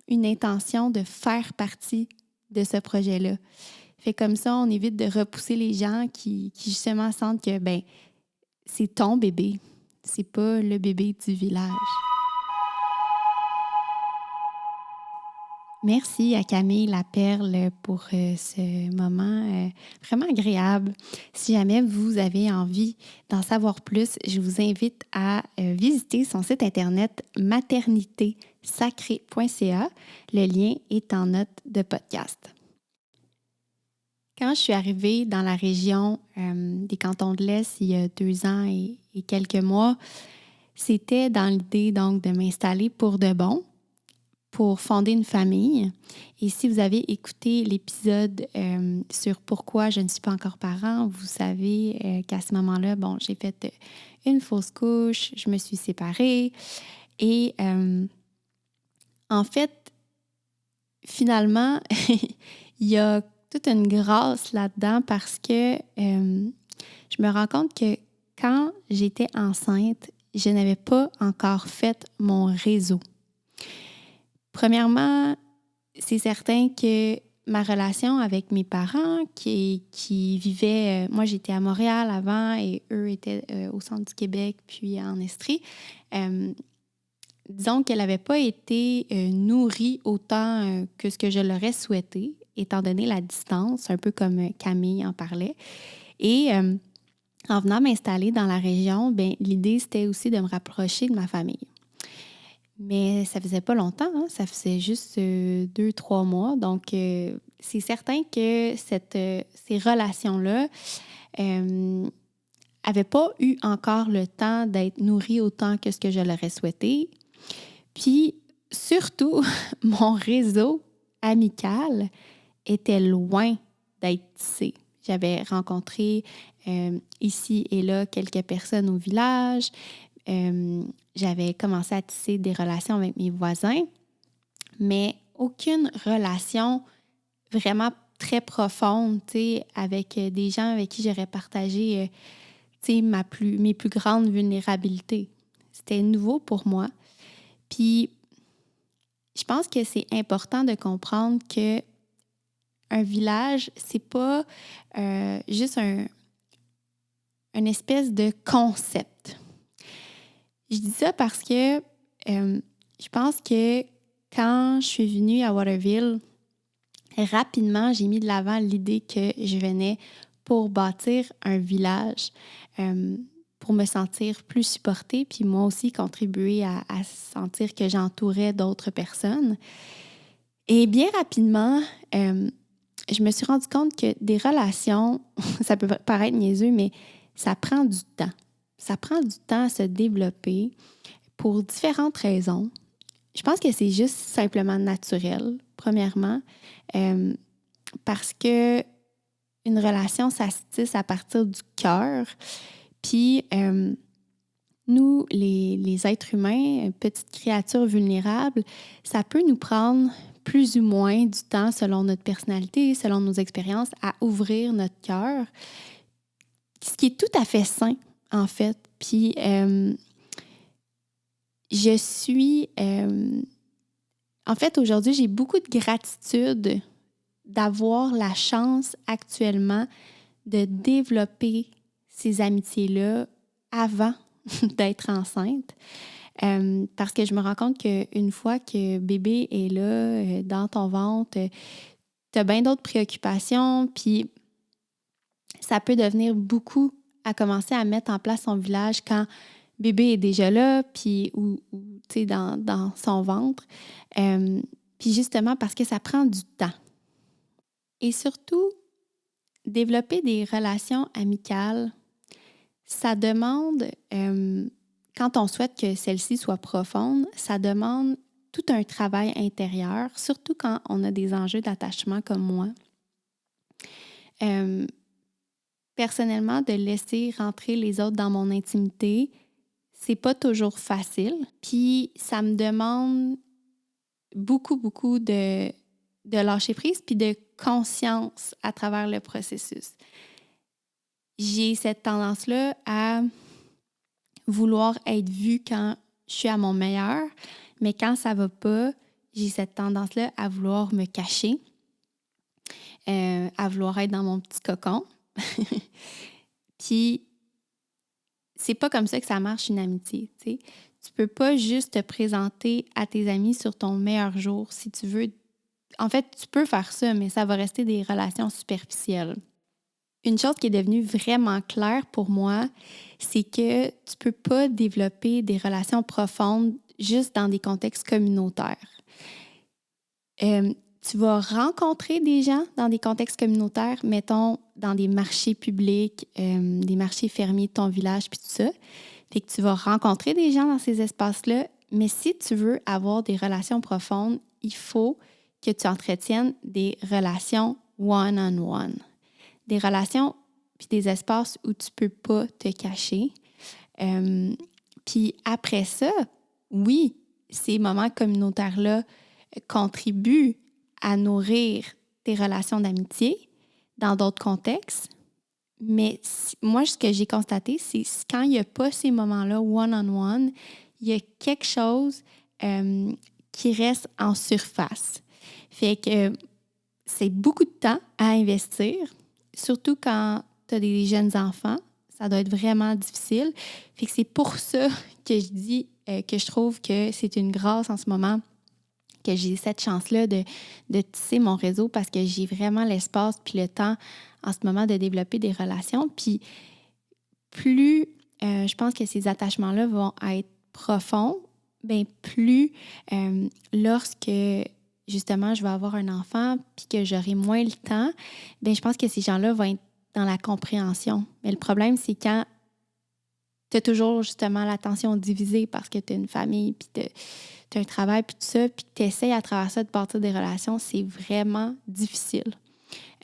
une intention de faire partie de ce projet-là. Fait comme ça, on évite de repousser les gens qui justement sentent que ben c'est ton bébé, c'est pas le bébé du village. Merci à Camille Laperle pour ce moment vraiment agréable. Si jamais vous avez envie d'en savoir plus, je vous invite à visiter son site internet Maternité sacré.ca. Le lien est en note de podcast. Quand je suis arrivée dans la région des Cantons de l'Est il y a 2 ans et quelques mois, c'était dans l'idée donc de m'installer pour de bon, pour fonder une famille. Et si vous avez écouté l'épisode sur pourquoi je ne suis pas encore parent, vous savez qu'à ce moment-là, j'ai fait une fausse couche, je me suis séparée et en fait, finalement, il y a toute une grâce là-dedans parce que je me rends compte que quand j'étais enceinte, je n'avais pas encore fait mon réseau. Premièrement, c'est certain que ma relation avec mes parents qui vivaient... moi, j'étais à Montréal avant et eux étaient au centre du Québec puis en Estrie. Disons qu'elle n'avait pas été nourrie autant que ce que je l'aurais souhaité, étant donné la distance, un peu comme Camille en parlait. Et en venant m'installer dans la région, l'idée, c'était aussi de me rapprocher de ma famille. Mais ça faisait pas longtemps, hein? Ça faisait juste 2-3 mois. Donc, c'est certain que ces relations-là n'avaient pas eu encore le temps d'être nourries autant que ce que je l'aurais souhaité. Puis, surtout, mon réseau amical était loin d'être tissé. J'avais rencontré ici et là quelques personnes au village. J'avais commencé à tisser des relations avec mes voisins, mais aucune relation vraiment très profonde, avec des gens avec qui j'aurais partagé, mes plus grandes vulnérabilités. C'était nouveau pour moi. Puis, je pense que c'est important de comprendre que un village, c'est pas juste une espèce de concept. Je dis ça parce que je pense que quand je suis venue à Waterville, rapidement, j'ai mis de l'avant l'idée que je venais pour bâtir un village, pour me sentir plus supportée, puis moi aussi contribuer à sentir que j'entourais d'autres personnes. Et bien rapidement, je me suis rendu compte que des relations, ça peut paraître niaiseux, mais ça prend du temps. Ça prend du temps à se développer pour différentes raisons. Je pense que c'est juste simplement naturel, premièrement, parce que une relation, ça se tisse à partir du cœur. Puis, nous, les êtres humains, petites créatures vulnérables, ça peut nous prendre plus ou moins du temps selon notre personnalité, selon nos expériences, à ouvrir notre cœur, ce qui est tout à fait sain, en fait. Puis, en fait, aujourd'hui, j'ai beaucoup de gratitude d'avoir la chance actuellement de développer ces amitiés-là avant d'être enceinte. Parce que je me rends compte qu'une fois que bébé est là, dans ton ventre, tu as bien d'autres préoccupations, puis ça peut devenir beaucoup à commencer à mettre en place son village quand bébé est déjà là, puis ou tu sais, dans son ventre. Puis justement parce que ça prend du temps. Et surtout, développer des relations amicales, ça demande, quand on souhaite que celle-ci soit profonde, ça demande tout un travail intérieur, surtout quand on a des enjeux d'attachement comme moi. Personnellement, de laisser rentrer les autres dans mon intimité, c'est pas toujours facile. Puis ça me demande beaucoup de lâcher prise puis de conscience à travers le processus. J'ai cette tendance-là à vouloir être vue quand je suis à mon meilleur, mais quand ça va pas, j'ai cette tendance-là à vouloir me cacher, à vouloir être dans mon petit cocon. Puis, c'est pas comme ça que ça marche une amitié, tu sais. Tu peux pas juste te présenter à tes amis sur ton meilleur jour si tu veux. En fait, tu peux faire ça, mais ça va rester des relations superficielles. Une chose qui est devenue vraiment claire pour moi, c'est que tu peux pas développer des relations profondes juste dans des contextes communautaires. Tu vas rencontrer des gens dans des contextes communautaires, mettons, dans des marchés publics, des marchés fermiers de ton village, puis tout ça. Fait que tu vas rencontrer des gens dans ces espaces-là, mais si tu veux avoir des relations profondes, il faut que tu entretiennes des relations one-on-one. Des relations puis des espaces où tu peux pas te cacher. Puis après ça, oui, ces moments communautaires-là contribuent à nourrir tes relations d'amitié dans d'autres contextes. Mais moi, ce que j'ai constaté, c'est quand il n'y a pas ces moments-là one-on-one, il y a quelque chose qui reste en surface. Fait que c'est beaucoup de temps à investir, surtout quand tu as des jeunes enfants. Ça doit être vraiment difficile. Fait que c'est pour ça que je dis que je trouve que c'est une grâce en ce moment que j'ai cette chance-là de tisser mon réseau parce que j'ai vraiment l'espace puis le temps en ce moment de développer des relations. Puis plus je pense que ces attachements-là vont être profonds, bien plus lorsque justement je vais avoir un enfant puis que j'aurai moins le temps, bien je pense que ces gens-là vont être dans la compréhension. Mais le problème, c'est quand tu as toujours justement l'attention divisée parce que tu as une famille puis tu as un travail puis tout ça, puis tu essaies à travers ça de bâtir des relations, c'est vraiment difficile.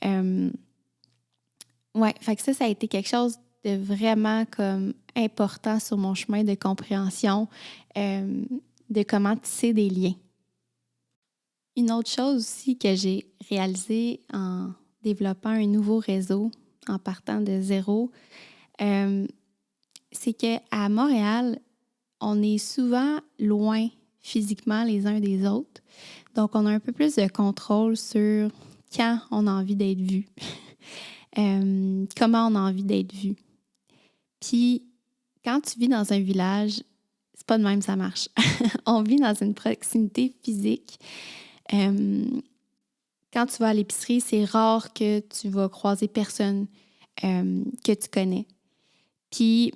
Ouais, fait que ça a été quelque chose de vraiment comme important sur mon chemin de compréhension de comment tisser des liens. Une autre chose aussi que j'ai réalisée en développant un nouveau réseau, en partant de zéro, c'est qu'à Montréal, on est souvent loin physiquement les uns des autres. Donc, on a un peu plus de contrôle sur quand on a envie d'être vu, comment on a envie d'être vu. Puis, quand tu vis dans un village, c'est pas de même ça marche. On vit dans une proximité physique. Quand tu vas à l'épicerie, c'est rare que tu vas croiser personne que tu connais. Puis,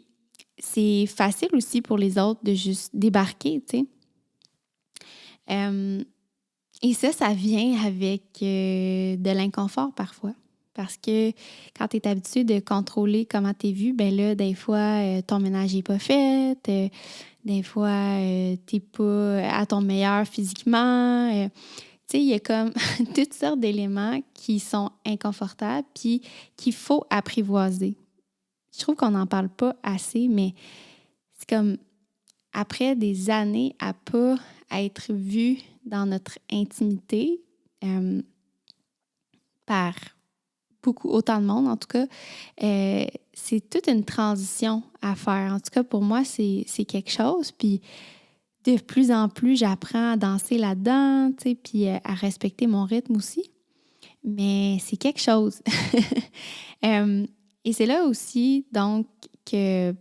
c'est facile aussi pour les autres de juste débarquer, tu sais. Et ça vient avec de l'inconfort parfois. Parce que quand tu es habitué de contrôler comment tu es vu, ben là, des fois, ton ménage n'est pas fait, des fois, tu n'es pas à ton meilleur physiquement. Tu sais, il y a comme toutes sortes d'éléments qui sont inconfortables puis qu'il faut apprivoiser. Je trouve qu'on n'en parle pas assez, mais c'est comme après des années à pas être vu dans notre intimité par autant de monde, en tout cas, c'est toute une transition à faire. En tout cas, pour moi, c'est quelque chose. Puis de plus en plus, j'apprends à danser là-dedans, tu sais, puis à respecter mon rythme aussi. Mais c'est quelque chose. Et c'est là aussi, donc, que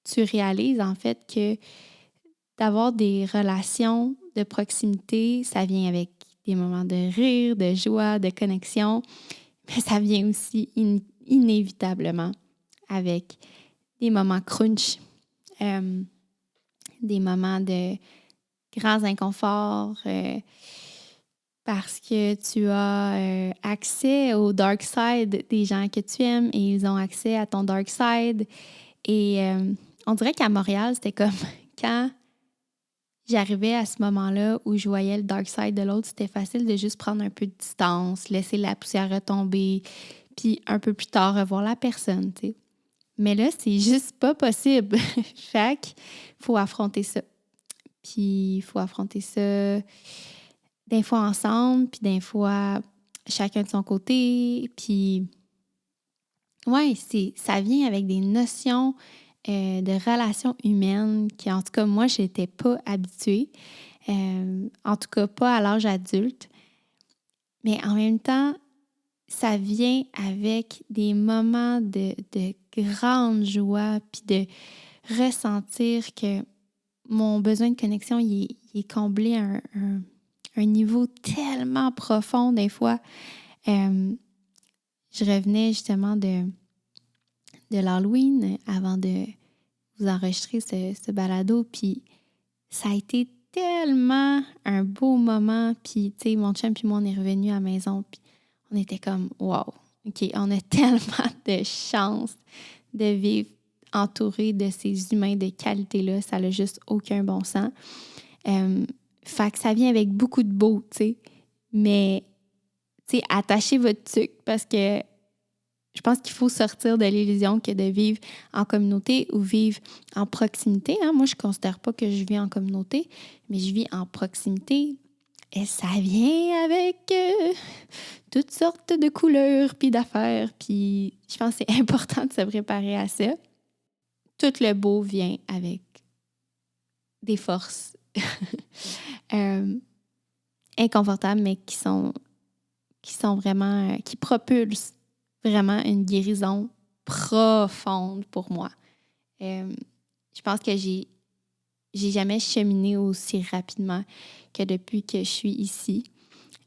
tu réalises, en fait, que d'avoir des relations de proximité, ça vient avec des moments de rire, de joie, de connexion, mais ça vient aussi inévitablement avec des moments crunch, des moments de grands inconforts, parce que tu as accès au dark side des gens que tu aimes et ils ont accès à ton dark side. Et on dirait qu'à Montréal, c'était comme quand j'arrivais à ce moment-là où je voyais le dark side de l'autre, c'était facile de juste prendre un peu de distance, laisser la poussière retomber, puis un peu plus tard revoir la personne, tu sais. Mais là, c'est juste pas possible. Fait qu'il faut affronter ça. Puis il faut affronter ça des fois ensemble, puis des fois chacun de son côté. Puis ouais, ça vient avec des notions de relations humaines qui, en tout cas, moi, je n'étais pas habituée. En tout cas, pas à l'âge adulte. Mais en même temps, ça vient avec des moments de grande joie, puis de ressentir que mon besoin de connexion, il est comblé à un niveau tellement profond des fois. Je revenais justement de l'Halloween avant de vous enregistrer ce balado, puis ça a été tellement un beau moment. Puis, tu sais, mon chum puis moi, on est revenus à la maison. Puis, on était comme, wow, OK, on a tellement de chance de vivre entouré de ces humains de qualité-là. Ça n'a juste aucun bon sens. Fait que ça vient avec beaucoup de beau, tu sais. Mais, tu sais, attachez votre tuque parce que je pense qu'il faut sortir de l'illusion que de vivre en communauté ou vivre en proximité. Hein? Moi, je ne considère pas que je vis en communauté, mais je vis en proximité. Et ça vient avec toutes sortes de couleurs puis d'affaires. Puis je pense que c'est important de se préparer à ça. Tout le beau vient avec des forces inconfortables, mais qui sont vraiment, qui propulsent vraiment une guérison profonde pour moi. Je pense que j'ai jamais cheminé aussi rapidement que depuis que je suis ici.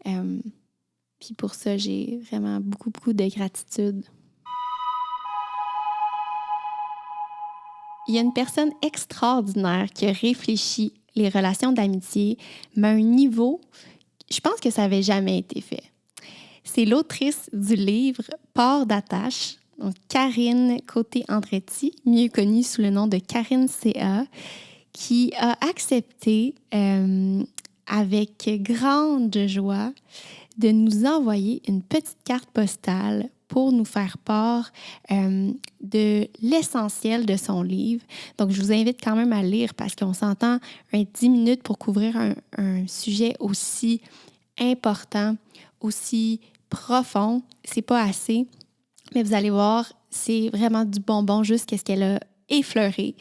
Puis pour ça, j'ai vraiment beaucoup, beaucoup de gratitude. Il y a une personne extraordinaire qui a réfléchi les relations d'amitié, mais à un niveau, je pense que ça n'avait jamais été fait. C'est l'autrice du livre Port d'attache, donc Karine Côté-Andretti, mieux connue sous le nom de Karine C.A., qui a accepté avec grande joie de nous envoyer une petite carte postale pour nous faire part de l'essentiel de son livre. Donc, je vous invite quand même à lire parce qu'on s'entend 10 minutes pour couvrir un sujet aussi important, aussi profond. C'est pas assez, mais vous allez voir, c'est vraiment du bonbon juste qu'est-ce qu'elle a effleuré.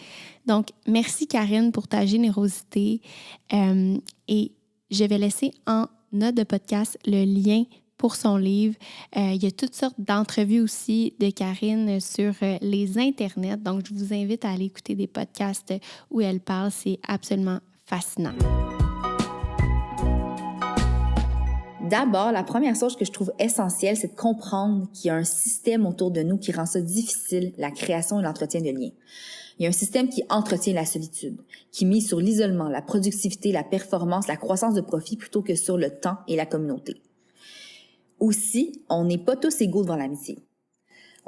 Donc, merci Karine pour ta générosité et je vais laisser en note de podcast le lien pour son livre. Il y a toutes sortes d'entrevues aussi de Karine sur les internets. Donc, je vous invite à aller écouter des podcasts où elle parle. C'est absolument fascinant. D'abord, la première chose que je trouve essentielle, c'est de comprendre qu'il y a un système autour de nous qui rend ça difficile, la création et l'entretien de liens. Il y a un système qui entretient la solitude, qui mise sur l'isolement, la productivité, la performance, la croissance de profit plutôt que sur le temps et la communauté. Aussi, on n'est pas tous égaux devant l'amitié.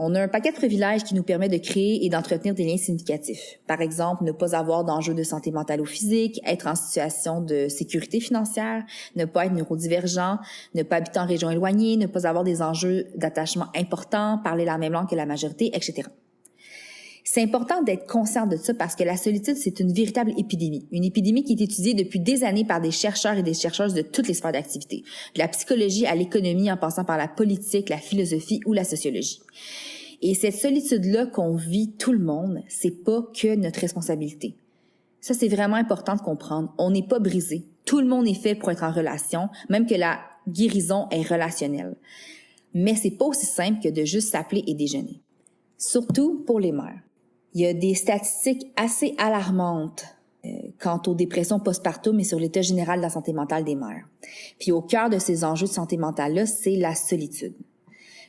On a un paquet de privilèges qui nous permet de créer et d'entretenir des liens significatifs. Par exemple, ne pas avoir d'enjeux de santé mentale ou physique, être en situation de sécurité financière, ne pas être neurodivergent, ne pas habiter en région éloignée, ne pas avoir des enjeux d'attachement importants, parler la même langue que la majorité, etc. C'est important d'être conscient de ça parce que la solitude, c'est une véritable épidémie. Une épidémie qui est étudiée depuis des années par des chercheurs et des chercheuses de toutes les sphères d'activité. De la psychologie à l'économie en passant par la politique, la philosophie ou la sociologie. Et cette solitude-là qu'on vit tout le monde, c'est pas que notre responsabilité. Ça, c'est vraiment important de comprendre. On n'est pas brisé. Tout le monde est fait pour être en relation, même que la guérison est relationnelle. Mais c'est pas aussi simple que de juste s'appeler et déjeuner. Surtout pour les mères. Il y a des statistiques assez alarmantes quant aux dépressions postpartum et sur l'état général de la santé mentale des mères. Puis au cœur de ces enjeux de santé mentale-là, c'est la solitude.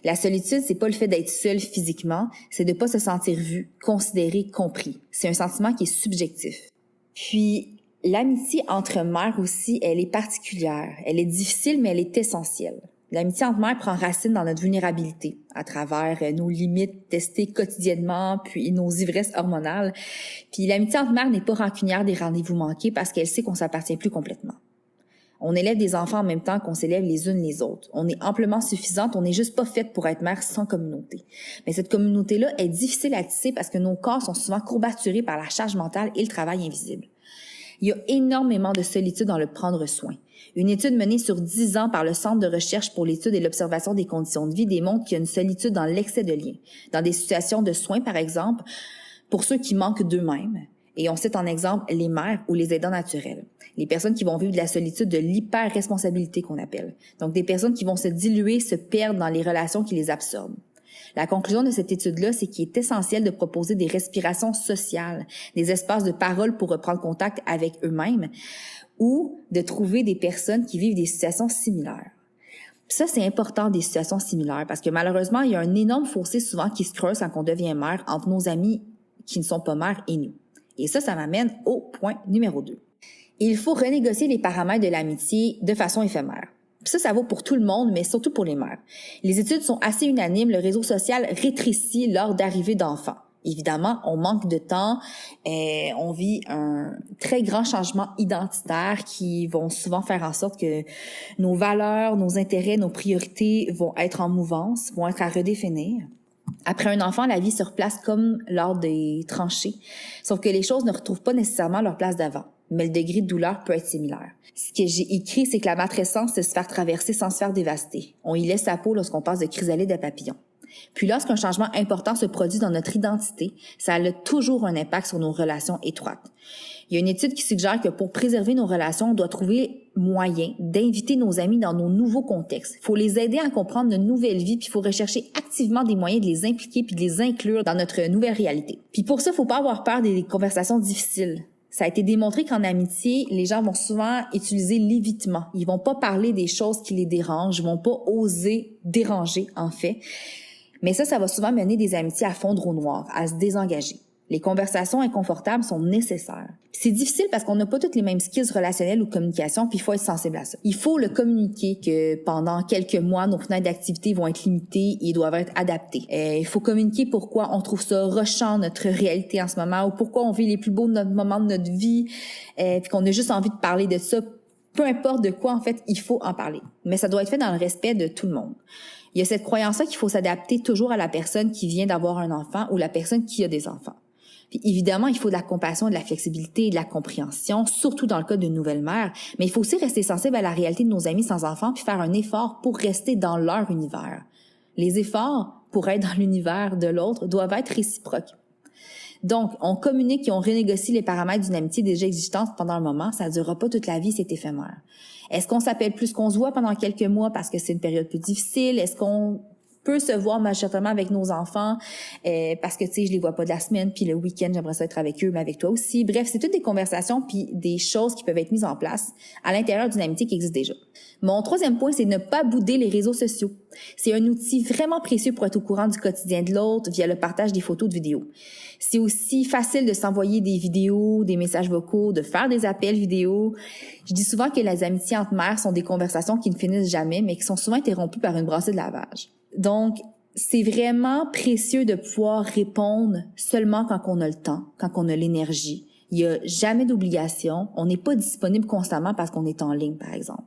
La solitude, c'est pas le fait d'être seul physiquement, c'est de pas se sentir vu, considéré, compris. C'est un sentiment qui est subjectif. Puis, l'amitié entre mères aussi, elle est particulière. Elle est difficile, mais elle est essentielle. L'amitié entre mères prend racine dans notre vulnérabilité, à travers nos limites testées quotidiennement, puis nos ivresses hormonales. Puis l'amitié entre mères n'est pas rancunière des rendez-vous manqués parce qu'elle sait qu'on s'appartient plus complètement. On élève des enfants en même temps qu'on s'élève les unes les autres. On est amplement suffisante, on n'est juste pas faite pour être mère sans communauté. Mais cette communauté-là est difficile à tisser parce que nos corps sont souvent courbaturés par la charge mentale et le travail invisible. Il y a énormément de solitude dans le prendre soin. Une étude menée sur 10 ans par le Centre de recherche pour l'étude et l'observation des conditions de vie démontre qu'il y a une solitude dans l'excès de liens. Dans des situations de soins, par exemple, pour ceux qui manquent d'eux-mêmes. Et on cite en exemple les mères ou les aidants naturels. Les personnes qui vont vivre de la solitude, de l'hyper-responsabilité qu'on appelle. Donc des personnes qui vont se diluer, se perdre dans les relations qui les absorbent. La conclusion de cette étude-là, c'est qu'il est essentiel de proposer des respirations sociales, des espaces de parole pour reprendre contact avec eux-mêmes ou de trouver des personnes qui vivent des situations similaires. Puis ça, c'est important, des situations similaires, parce que malheureusement, il y a un énorme fossé souvent qui se creuse quand on devient mère entre nos amis qui ne sont pas mères et nous. Et ça m'amène au point numéro 2. Il faut renégocier les paramètres de l'amitié de façon éphémère. Ça vaut pour tout le monde, mais surtout pour les mères. Les études sont assez unanimes, le réseau social rétrécit lors d'arrivée d'enfants. Évidemment, on manque de temps, on vit un très grand changement identitaire qui vont souvent faire en sorte que nos valeurs, nos intérêts, nos priorités vont être en mouvance, vont être à redéfinir. Après un enfant, la vie se replace comme lors des tranchées, sauf que les choses ne retrouvent pas nécessairement leur place d'avant, mais le degré de douleur peut être similaire. Ce que j'ai écrit, c'est que la matrescence, c'est se faire traverser sans se faire dévaster. On y laisse sa peau lorsqu'on passe de chrysalide à papillon. Puis lorsqu'un changement important se produit dans notre identité, ça a toujours un impact sur nos relations étroites. Il y a une étude qui suggère que pour préserver nos relations, on doit trouver moyen d'inviter nos amis dans nos nouveaux contextes. Il faut les aider à comprendre une nouvelle vie, puis il faut rechercher activement des moyens de les impliquer puis de les inclure dans notre nouvelle réalité. Puis pour ça, il faut pas avoir peur des conversations difficiles. Ça a été démontré qu'en amitié, les gens vont souvent utiliser l'évitement. Ils vont pas parler des choses qui les dérangent, ils vont pas oser déranger, en fait. Mais ça va souvent mener des amitiés à fondre au noir, à se désengager. Les conversations inconfortables sont nécessaires. C'est difficile parce qu'on n'a pas toutes les mêmes skills relationnels ou communication, puis il faut être sensible à ça. Il faut le communiquer que pendant quelques mois, nos fenêtres d'activité vont être limitées et doivent être adaptées. Il faut communiquer pourquoi on trouve ça rushant, notre réalité en ce moment, ou pourquoi on vit les plus beaux moments de notre vie, puis qu'on a juste envie de parler de ça. Peu importe de quoi, en fait, il faut en parler. Mais ça doit être fait dans le respect de tout le monde. Il y a cette croyance-là qu'il faut s'adapter toujours à la personne qui vient d'avoir un enfant ou la personne qui a des enfants. Puis évidemment, il faut de la compassion, de la flexibilité et de la compréhension, surtout dans le cas d'une nouvelle mère, mais il faut aussi rester sensible à la réalité de nos amis sans enfants puis faire un effort pour rester dans leur univers. Les efforts pour être dans l'univers de l'autre doivent être réciproques. Donc, on communique et on renégocie les paramètres d'une amitié déjà existante pendant un moment, ça ne durera pas toute la vie, c'est éphémère. Est-ce qu'on s'appelle plus qu'on se voit pendant quelques mois parce que c'est une période plus difficile? Est-ce qu'on peut se voir majoritairement avec nos enfants parce que, tu sais, je les vois pas de la semaine, puis le week-end, j'aimerais ça être avec eux, mais avec toi aussi. Bref, c'est toutes des conversations puis des choses qui peuvent être mises en place à l'intérieur d'une amitié qui existe déjà. Mon troisième point, c'est ne pas bouder les réseaux sociaux. C'est un outil vraiment précieux pour être au courant du quotidien de l'autre via le partage des photos, de vidéos. C'est aussi facile de s'envoyer des vidéos, des messages vocaux, de faire des appels vidéo. Je dis souvent que les amitiés entre mères sont des conversations qui ne finissent jamais, mais qui sont souvent interrompues par une brassée de lavage. Donc, c'est vraiment précieux de pouvoir répondre seulement quand on a le temps, quand on a l'énergie. Il n'y a jamais d'obligation. On n'est pas disponible constamment parce qu'on est en ligne, par exemple.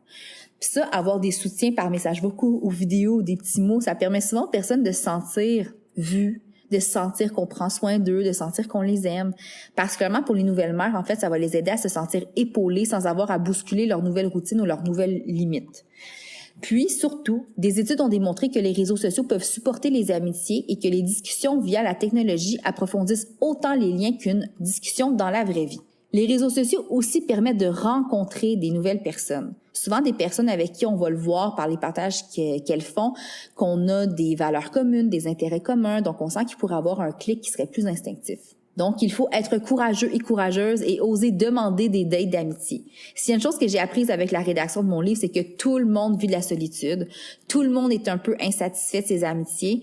Puis ça, avoir des soutiens par messages vocaux ou vidéos, des petits mots, ça permet souvent aux personnes de se sentir vues, de se sentir qu'on prend soin d'eux, de sentir qu'on les aime. Particulièrement pour les nouvelles mères, en fait, ça va les aider à se sentir épaulées sans avoir à bousculer leur nouvelle routine ou leurs nouvelles limites. Puis, surtout, des études ont démontré que les réseaux sociaux peuvent supporter les amitiés et que les discussions via la technologie approfondissent autant les liens qu'une discussion dans la vraie vie. Les réseaux sociaux aussi permettent de rencontrer des nouvelles personnes. Souvent des personnes avec qui on va le voir par les partages qu'elles font, qu'on a des valeurs communes, des intérêts communs, donc on sent qu'il pourrait avoir un clic qui serait plus instinctif. Donc, il faut être courageux et courageuse et oser demander des dates d'amitié. S'il y a une chose que j'ai apprise avec la rédaction de mon livre, c'est que tout le monde vit de la solitude. Tout le monde est un peu insatisfait de ses amitiés.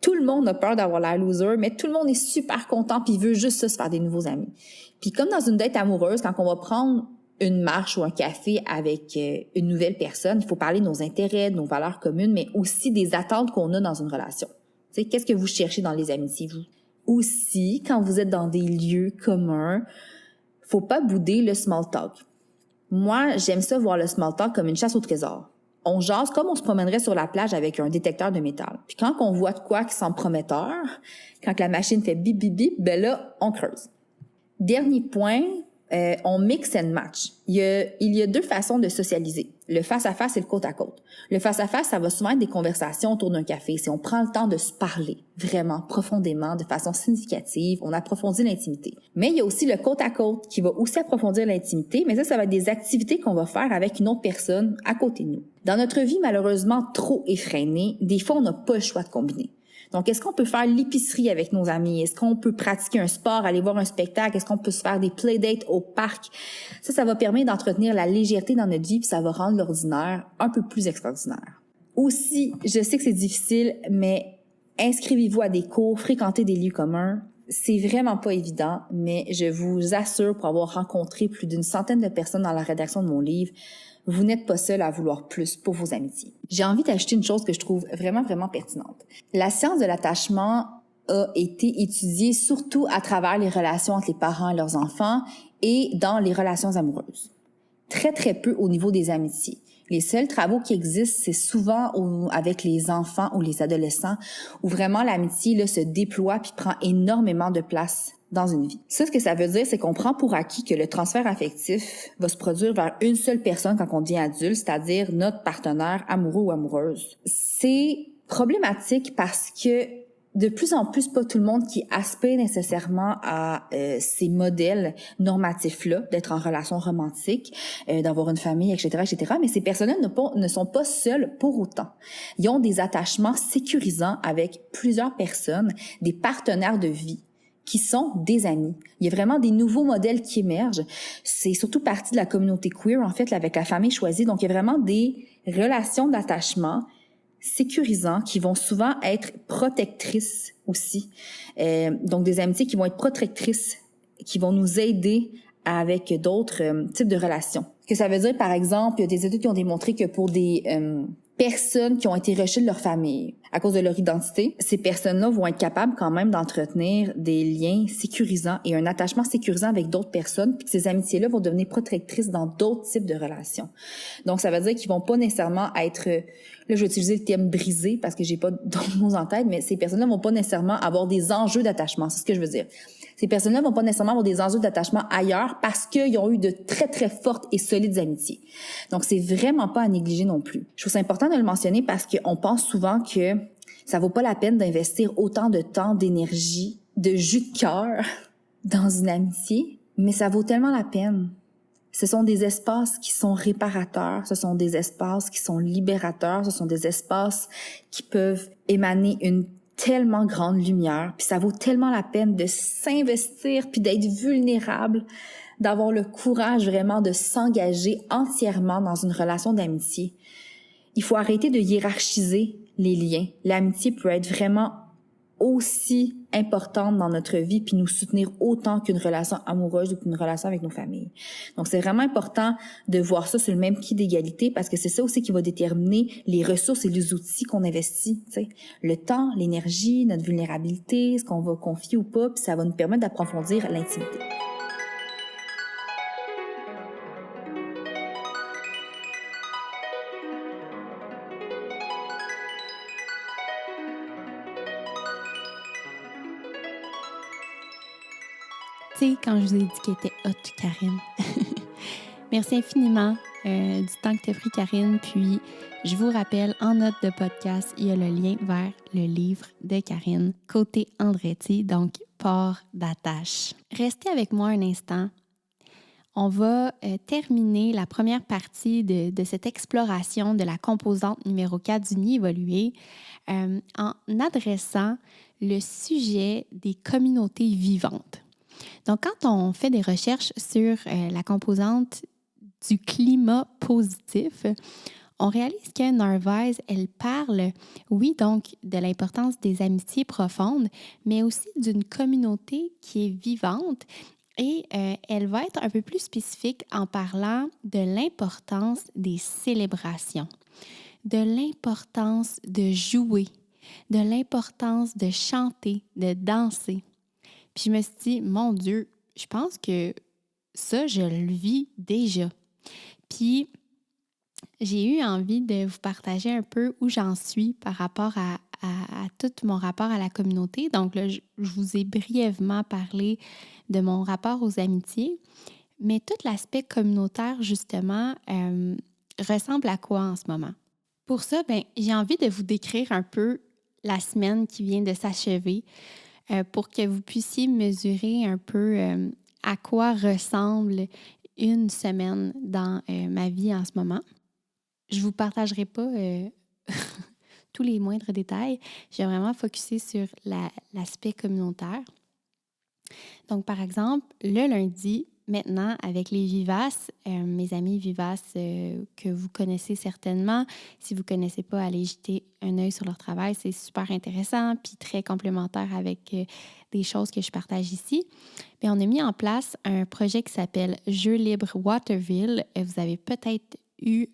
Tout le monde a peur d'avoir la loser, mais tout le monde est super content puis veut juste ça, se faire des nouveaux amis. Puis comme dans une date amoureuse, quand on va prendre une marche ou un café avec une nouvelle personne, il faut parler de nos intérêts, de nos valeurs communes, mais aussi des attentes qu'on a dans une relation. Tu sais, qu'est-ce que vous cherchez dans les amitiés, vous? Aussi, quand vous êtes dans des lieux communs, faut pas bouder le small talk. Moi, j'aime ça voir le small talk comme une chasse au trésor. On jase comme on se promènerait sur la plage avec un détecteur de métal. Puis quand on voit de quoi qui semble prometteur, quand la machine fait bip bip bip, ben là, on creuse. Dernier point, on mix and match. Il y a deux façons de socialiser. Le face-à-face et le côte-à-côte. Le face-à-face, ça va souvent être des conversations autour d'un café. Si on prend le temps de se parler vraiment profondément, de façon significative, on approfondit l'intimité. Mais il y a aussi le côte-à-côte qui va aussi approfondir l'intimité, mais ça va être des activités qu'on va faire avec une autre personne à côté de nous. Dans notre vie, malheureusement, trop effrénée, des fois, on n'a pas le choix de combiner. Donc, est-ce qu'on peut faire l'épicerie avec nos amis? Est-ce qu'on peut pratiquer un sport, aller voir un spectacle? Est-ce qu'on peut se faire des playdates au parc? Ça va permettre d'entretenir la légèreté dans notre vie, puis ça va rendre l'ordinaire un peu plus extraordinaire. Aussi, je sais que c'est difficile, mais inscrivez-vous à des cours, fréquentez des lieux communs. C'est vraiment pas évident, mais je vous assure, pour avoir rencontré plus d'une centaine de personnes dans la rédaction de mon livre, vous n'êtes pas seul à vouloir plus pour vos amitiés. J'ai envie d'ajouter une chose que je trouve vraiment, vraiment pertinente. La science de l'attachement a été étudiée surtout à travers les relations entre les parents et leurs enfants et dans les relations amoureuses. Très, très peu au niveau des amitiés. Les seuls travaux qui existent, c'est souvent avec les enfants ou les adolescents, où vraiment l'amitié là, se déploie puis prend énormément de place dans une vie. Ça, ce que ça veut dire, c'est qu'on prend pour acquis que le transfert affectif va se produire vers une seule personne quand on devient adulte, c'est-à-dire notre partenaire amoureux ou amoureuse. C'est problématique parce que de plus en plus, pas tout le monde qui aspire nécessairement à ces modèles normatifs-là, d'être en relation romantique, d'avoir une famille, etc., etc. Mais ces personnes-là ne sont pas seules pour autant. Ils ont des attachements sécurisants avec plusieurs personnes, des partenaires de vie qui sont des amis. Il y a vraiment des nouveaux modèles qui émergent. C'est surtout partie de la communauté queer, en fait, là, avec la famille choisie. Donc, il y a vraiment des relations d'attachement sécurisants qui vont souvent être protectrices aussi. Donc, des amitiés qui vont être protectrices, qui vont nous aider avec d'autres types de relations. Ce que ça veut dire, par exemple, il y a des études qui ont démontré que pour des personnes qui ont été rejetées de leur famille à cause de leur identité, ces personnes-là vont être capables quand même d'entretenir des liens sécurisants et un attachement sécurisant avec d'autres personnes, puis que ces amitiés-là vont devenir protectrices dans d'autres types de relations. Donc, ça veut dire qu'ils vont pas nécessairement être... Là, je vais utiliser le terme brisé parce que j'ai pas d'autres mots en tête, mais ces personnes-là vont pas nécessairement avoir des enjeux d'attachement. C'est ce que je veux dire. Ces personnes-là vont pas nécessairement avoir des enjeux d'attachement ailleurs parce qu'ils ont eu de très, très fortes et solides amitiés. Donc, c'est vraiment pas à négliger non plus. Je trouve ça important de le mentionner parce qu'on pense souvent que ça vaut pas la peine d'investir autant de temps, d'énergie, de jus de cœur dans une amitié, mais ça vaut tellement la peine. Ce sont des espaces qui sont réparateurs, ce sont des espaces qui sont libérateurs, ce sont des espaces qui peuvent émaner une tellement grande lumière, puis ça vaut tellement la peine de s'investir puis d'être vulnérable, d'avoir le courage vraiment de s'engager entièrement dans une relation d'amitié. Il faut arrêter de hiérarchiser les liens. L'amitié peut être vraiment aussi importante dans notre vie puis nous soutenir autant qu'une relation amoureuse ou qu'une relation avec nos familles. Donc, c'est vraiment important de voir ça sur le même pied d'égalité parce que c'est ça aussi qui va déterminer les ressources et les outils qu'on investit, tu sais. Le temps, l'énergie, notre vulnérabilité, ce qu'on va confier ou pas, puis ça va nous permettre d'approfondir l'intimité. Tu sais, quand je vous ai dit qu'elle était hot, Karine. Merci infiniment du temps que tu as pris, Karine. Puis, je vous rappelle, en note de podcast, il y a le lien vers le livre de Karine, Côté Andretti, donc Port d'attache. Restez avec moi un instant. On va terminer la première partie de cette exploration de la composante numéro 4 du nid évolué en adressant le sujet des communautés vivantes. Donc, quand on fait des recherches sur la composante du climat positif, on réalise que Narvaez, elle parle, oui, donc de l'importance des amitiés profondes, mais aussi d'une communauté qui est vivante. Et elle va être un peu plus spécifique en parlant de l'importance des célébrations, de l'importance de jouer, de l'importance de chanter, de danser. Puis je me suis dit, mon Dieu, je pense que ça, je le vis déjà. Puis j'ai eu envie de vous partager un peu où j'en suis par rapport à tout mon rapport à la communauté. Donc là, je vous ai brièvement parlé de mon rapport aux amitiés, mais tout l'aspect communautaire, justement, ressemble à quoi en ce moment? Pour ça, j'ai envie de vous décrire un peu la semaine qui vient de s'achever pour que vous puissiez mesurer un peu à quoi ressemble une semaine dans ma vie en ce moment. Je ne vous partagerai pas tous les moindres détails. Je vais vraiment focusser sur l'aspect communautaire. Donc, par exemple, le lundi, maintenant, avec les Vivaces, mes amis Vivaces que vous connaissez certainement, si vous ne connaissez pas, allez jeter un œil sur leur travail. C'est super intéressant puis très complémentaire avec des choses que je partage ici. Mais on a mis en place un projet qui s'appelle Jeux libres Waterville. Vous avez peut-être eu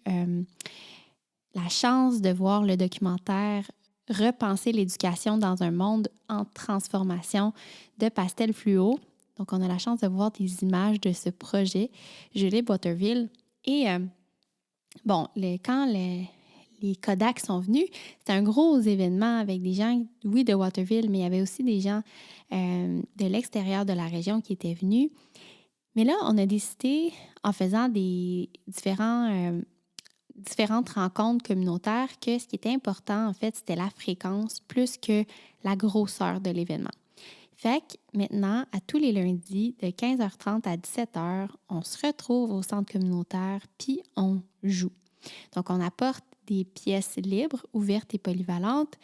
la chance de voir le documentaire Repenser l'éducation dans un monde en transformation de Pastel Fluo. Donc, on a la chance de voir des images de ce projet, Jeux libres Waterville. Et quand les Kodak sont venus, c'était un gros événement avec des gens, oui, de Waterville, mais il y avait aussi des gens de l'extérieur de la région qui étaient venus. Mais là, on a décidé, en faisant des différentes rencontres communautaires, que ce qui était important, en fait, c'était la fréquence plus que la grosseur de l'événement. Fait que maintenant, à tous les lundis, de 15h30 à 17h, on se retrouve au centre communautaire puis on joue. Donc, on apporte des pièces libres, ouvertes et polyvalentes,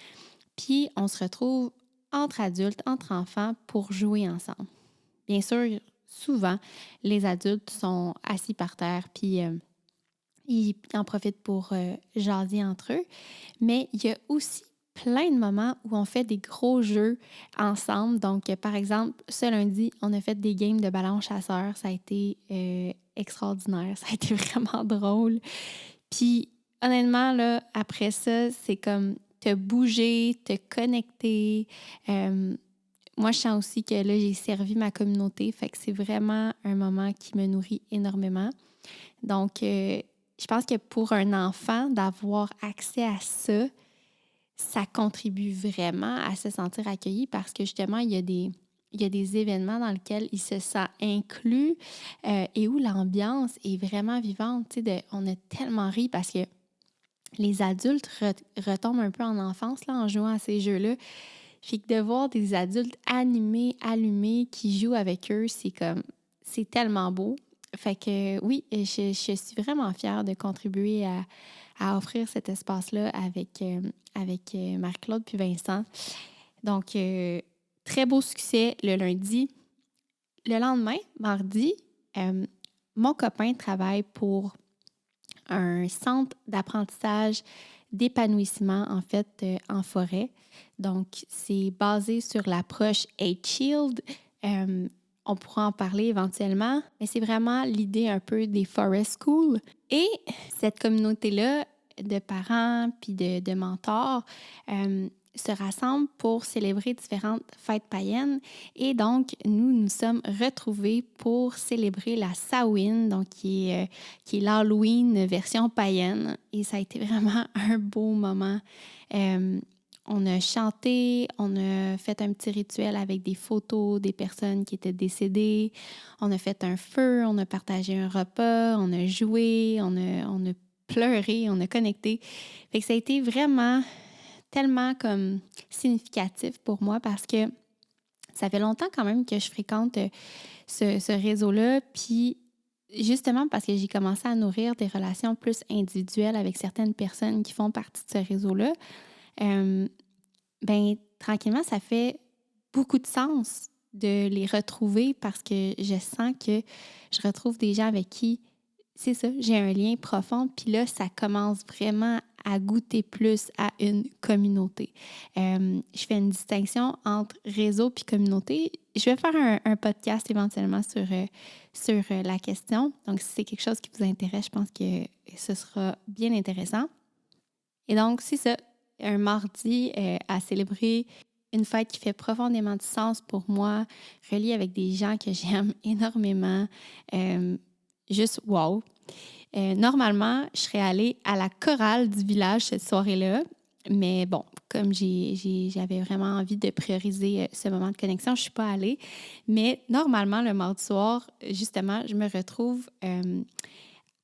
puis on se retrouve entre adultes, entre enfants pour jouer ensemble. Bien sûr, souvent, les adultes sont assis par terre puis ils en profitent pour jaser entre eux, mais il y a aussi plein de moments où on fait des gros jeux ensemble. Donc, par exemple, ce lundi, on a fait des games de ballon chasseur. Ça a été extraordinaire. Ça a été vraiment drôle. Puis, honnêtement, là, après ça, c'est comme te bouger, te connecter. Moi, je sens aussi que là, j'ai servi ma communauté. Fait que c'est vraiment un moment qui me nourrit énormément. Donc, je pense que pour un enfant, d'avoir accès à ça, ça contribue vraiment à se sentir accueilli parce que justement, il y a des événements dans lesquels il se sent inclus et où l'ambiance est vraiment vivante. Tu sais, on a tellement ri parce que les adultes retombent un peu en enfance là, en jouant à ces jeux-là. Fait que de voir des adultes animés, allumés, qui jouent avec eux, c'est tellement beau. Fait que oui, je suis vraiment fière de contribuer à offrir cet espace-là avec Marie-Claude puis Vincent. Donc, très beau succès le lundi. Le lendemain, mardi, mon copain travaille pour un centre d'apprentissage d'épanouissement, en fait, en forêt. Donc, c'est basé sur l'approche H-Shield. On pourra en parler éventuellement, mais c'est vraiment l'idée un peu des Forest Schools. Et cette communauté-là de parents puis de mentors se rassemble pour célébrer différentes fêtes païennes. Et donc, nous sommes retrouvés pour célébrer la Samhain, donc qui est l'Halloween version païenne. Et ça a été vraiment un beau moment. On a chanté, on a fait un petit rituel avec des photos des personnes qui étaient décédées. On a fait un feu, on a partagé un repas, on a joué, on a pleuré, on a connecté. Fait que ça a été vraiment tellement comme significatif pour moi parce que ça fait longtemps quand même que je fréquente ce réseau-là. Puis justement parce que j'ai commencé à nourrir des relations plus individuelles avec certaines personnes qui font partie de ce réseau-là, tranquillement, ça fait beaucoup de sens de les retrouver parce que je sens que je retrouve des gens avec qui, c'est ça, j'ai un lien profond. Puis là, ça commence vraiment à goûter plus à une communauté. Je fais une distinction entre réseau puis communauté. Je vais faire un podcast éventuellement sur la question. Donc, si c'est quelque chose qui vous intéresse, je pense que ce sera bien intéressant. Et donc, c'est ça, un mardi à célébrer une fête qui fait profondément du sens pour moi, reliée avec des gens que j'aime énormément. Juste wow! Normalement, je serais allée à la chorale du village cette soirée-là, mais bon, comme j'avais vraiment envie de prioriser ce moment de connexion, je ne suis pas allée. Mais normalement, le mardi soir, justement, je me retrouve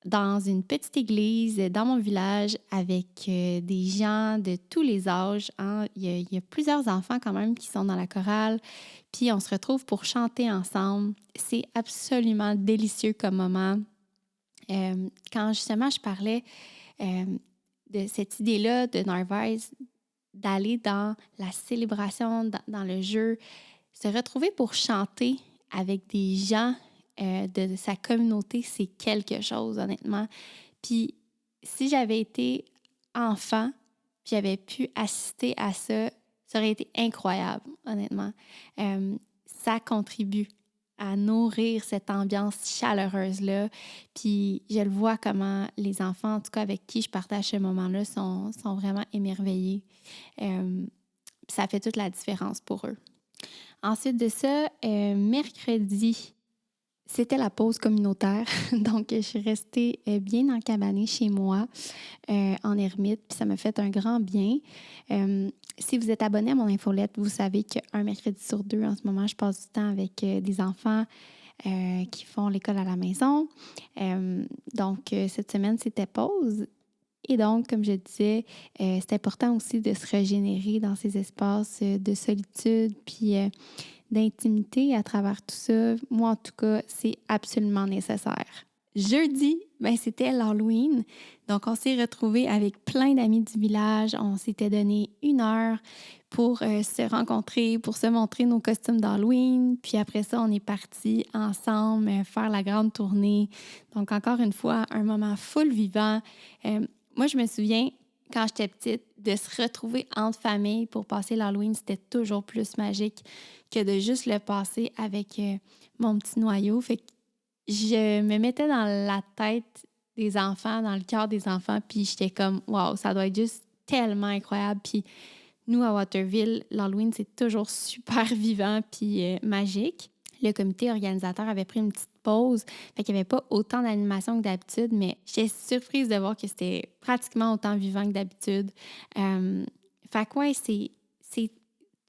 dans une petite église dans mon village avec des gens de tous les âges. Hein. Il y a plusieurs enfants quand même qui sont dans la chorale. Puis on se retrouve pour chanter ensemble. C'est absolument délicieux comme moment. Quand justement je parlais de cette idée-là de Narvaez, d'aller dans la célébration, dans le jeu, se retrouver pour chanter avec des gens de sa communauté, c'est quelque chose, honnêtement. Puis si j'avais été enfant, puis j'avais pu assister à ça, ça aurait été incroyable, honnêtement. Ça contribue à nourrir cette ambiance chaleureuse-là. Puis je le vois comment les enfants, en tout cas avec qui je partage ce moment-là, sont vraiment émerveillés. Ça fait toute la différence pour eux. Ensuite de ça, mercredi, c'était la pause communautaire. Donc, je suis restée bien encabanée chez moi, en ermite, puis ça m'a fait un grand bien. Si vous êtes abonné à mon infolette, vous savez qu'un mercredi sur 2, en ce moment, je passe du temps avec des enfants qui font l'école à la maison. Donc, cette semaine, c'était pause. Et donc, comme je disais, c'est important aussi de se régénérer dans ces espaces de solitude puis d'intimité à travers tout ça. Moi, en tout cas, c'est absolument nécessaire. Jeudi, c'était l'Halloween. Donc, on s'est retrouvés avec plein d'amis du village. On s'était donné 1 heure pour se rencontrer, pour se montrer nos costumes d'Halloween. Puis après ça, on est partis ensemble faire la grande tournée. Donc, encore une fois, un moment full vivant. Moi, je me souviens, quand j'étais petite, de se retrouver entre familles pour passer l'Halloween, c'était toujours plus magique que de juste le passer avec mon petit noyau. Fait que je me mettais dans la tête des enfants, dans le cœur des enfants, puis j'étais comme « Wow, ça doit être juste tellement incroyable! » Puis nous, à Waterville, l'Halloween, c'est toujours super vivant puis magique. Le comité organisateur avait pris une petite pause, fait qu'il n'y avait pas autant d'animation que d'habitude, mais j'étais surprise de voir que c'était pratiquement autant vivant que d'habitude. Fait que ouais, c'est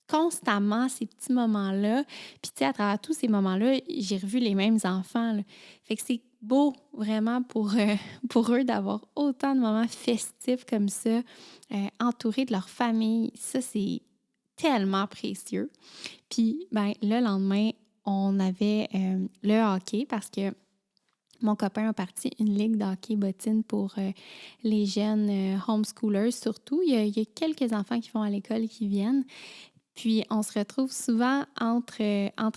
constamment ces petits moments-là. Puis tu sais, à travers tous ces moments-là, j'ai revu les mêmes enfants, là. Fait que c'est beau, vraiment, pour eux d'avoir autant de moments festifs comme ça, entourés de leur famille. Ça, c'est tellement précieux. Puis, le lendemain, on avait le hockey parce que mon copain a parti une ligue de hockey bottine pour les jeunes homeschoolers surtout. Il y a quelques enfants qui vont à l'école qui viennent. Puis, on se retrouve souvent entre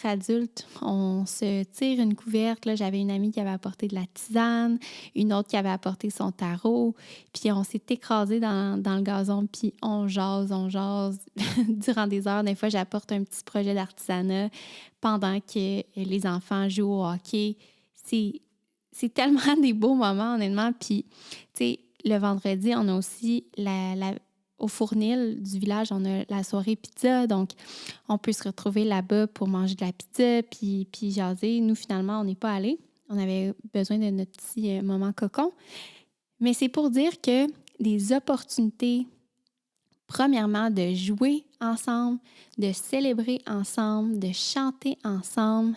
adultes. On se tire une couverte. Là, j'avais une amie qui avait apporté de la tisane, une autre qui avait apporté son tarot. Puis, on s'est écrasé dans le gazon, puis on jase durant des heures. Des fois, j'apporte un petit projet d'artisanat pendant que les enfants jouent au hockey. C'est tellement des beaux moments, honnêtement. Puis, tu sais, le vendredi, on a aussi au fournil du village, on a la soirée pizza, donc on peut se retrouver là-bas pour manger de la pizza puis jaser. Nous, finalement, on n'est pas allés. On avait besoin de notre petit moment cocon. Mais c'est pour dire que des opportunités, premièrement, de jouer ensemble, de célébrer ensemble, de chanter ensemble,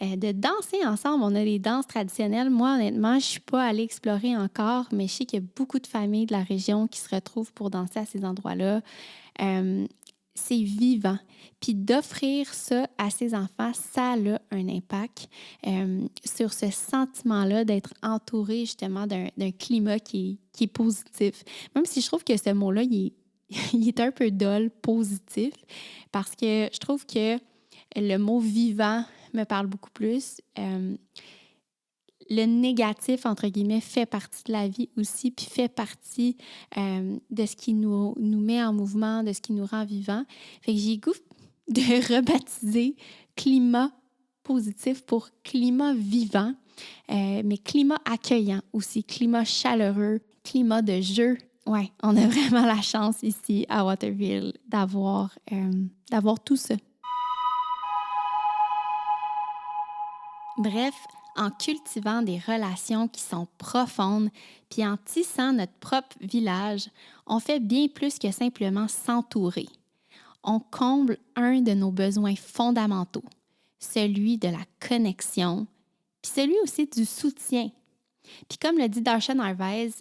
de danser ensemble. On a des danses traditionnelles. Moi, honnêtement, je ne suis pas allée explorer encore, mais je sais qu'il y a beaucoup de familles de la région qui se retrouvent pour danser à ces endroits-là. C'est vivant. Puis d'offrir ça à ses enfants, ça a un impact sur ce sentiment-là d'être entouré justement d'un climat qui est positif. Même si je trouve que ce mot-là, il est un peu dol, positif, parce que je trouve que le mot « vivant » me parle beaucoup plus. Le négatif, entre guillemets, fait partie de la vie aussi, puis fait partie de ce qui nous met en mouvement, de ce qui nous rend vivants. Fait que j'ai goût de rebaptiser climat positif pour climat vivant, mais climat accueillant aussi, climat chaleureux, climat de jeu. Ouais, on a vraiment la chance ici à Waterville d'avoir tout ça. Bref, en cultivant des relations qui sont profondes, puis en tissant notre propre village, on fait bien plus que simplement s'entourer. On comble un de nos besoins fondamentaux, celui de la connexion, puis celui aussi du soutien. Puis comme le dit Darshan Harvez,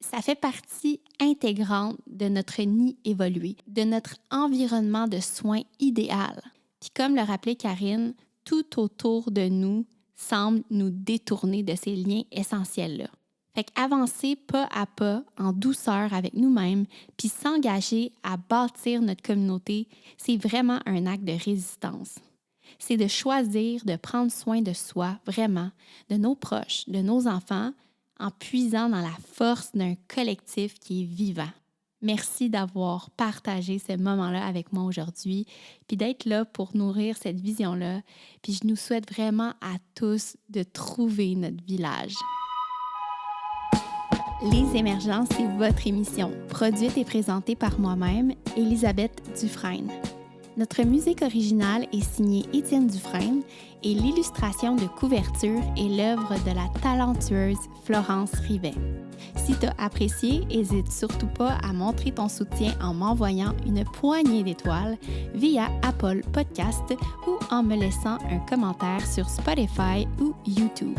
ça fait partie intégrante de notre nid évolué, de notre environnement de soins idéal. Puis comme le rappelait Karine, tout autour de nous semble nous détourner de ces liens essentiels-là. Fait qu'avancer pas à pas, en douceur avec nous-mêmes, puis s'engager à bâtir notre communauté, c'est vraiment un acte de résistance. c'est de choisir de prendre soin de soi, vraiment, de nos proches, de nos enfants, en puisant dans la force d'un collectif qui est vivant. Merci d'avoir partagé ce moment-là avec moi aujourd'hui, puis d'être là pour nourrir cette vision-là. Puis je nous souhaite vraiment à tous de trouver notre village. Les Émergents, c'est votre émission, produite et présentée par moi-même, Elisabeth Dufresne. Notre musique originale est signée Étienne Dufresne et l'illustration de couverture est l'œuvre de la talentueuse Florence Rivet. Si tu as apprécié, n'hésite surtout pas à montrer ton soutien en m'envoyant une poignée d'étoiles via Apple Podcast ou en me laissant un commentaire sur Spotify ou YouTube.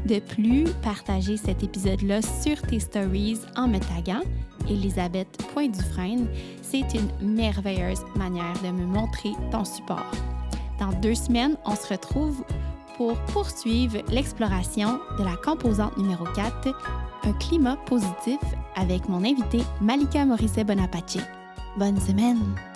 De plus, partagez cet épisode-là sur tes stories en me taguant Elisabeth.Dufresne. C'est une merveilleuse manière de me montrer ton support. Dans 2 semaines, on se retrouve pour poursuivre l'exploration de la composante numéro 4, un climat positif, avec mon invité Malika Morisset Bonaparte. Bonne semaine!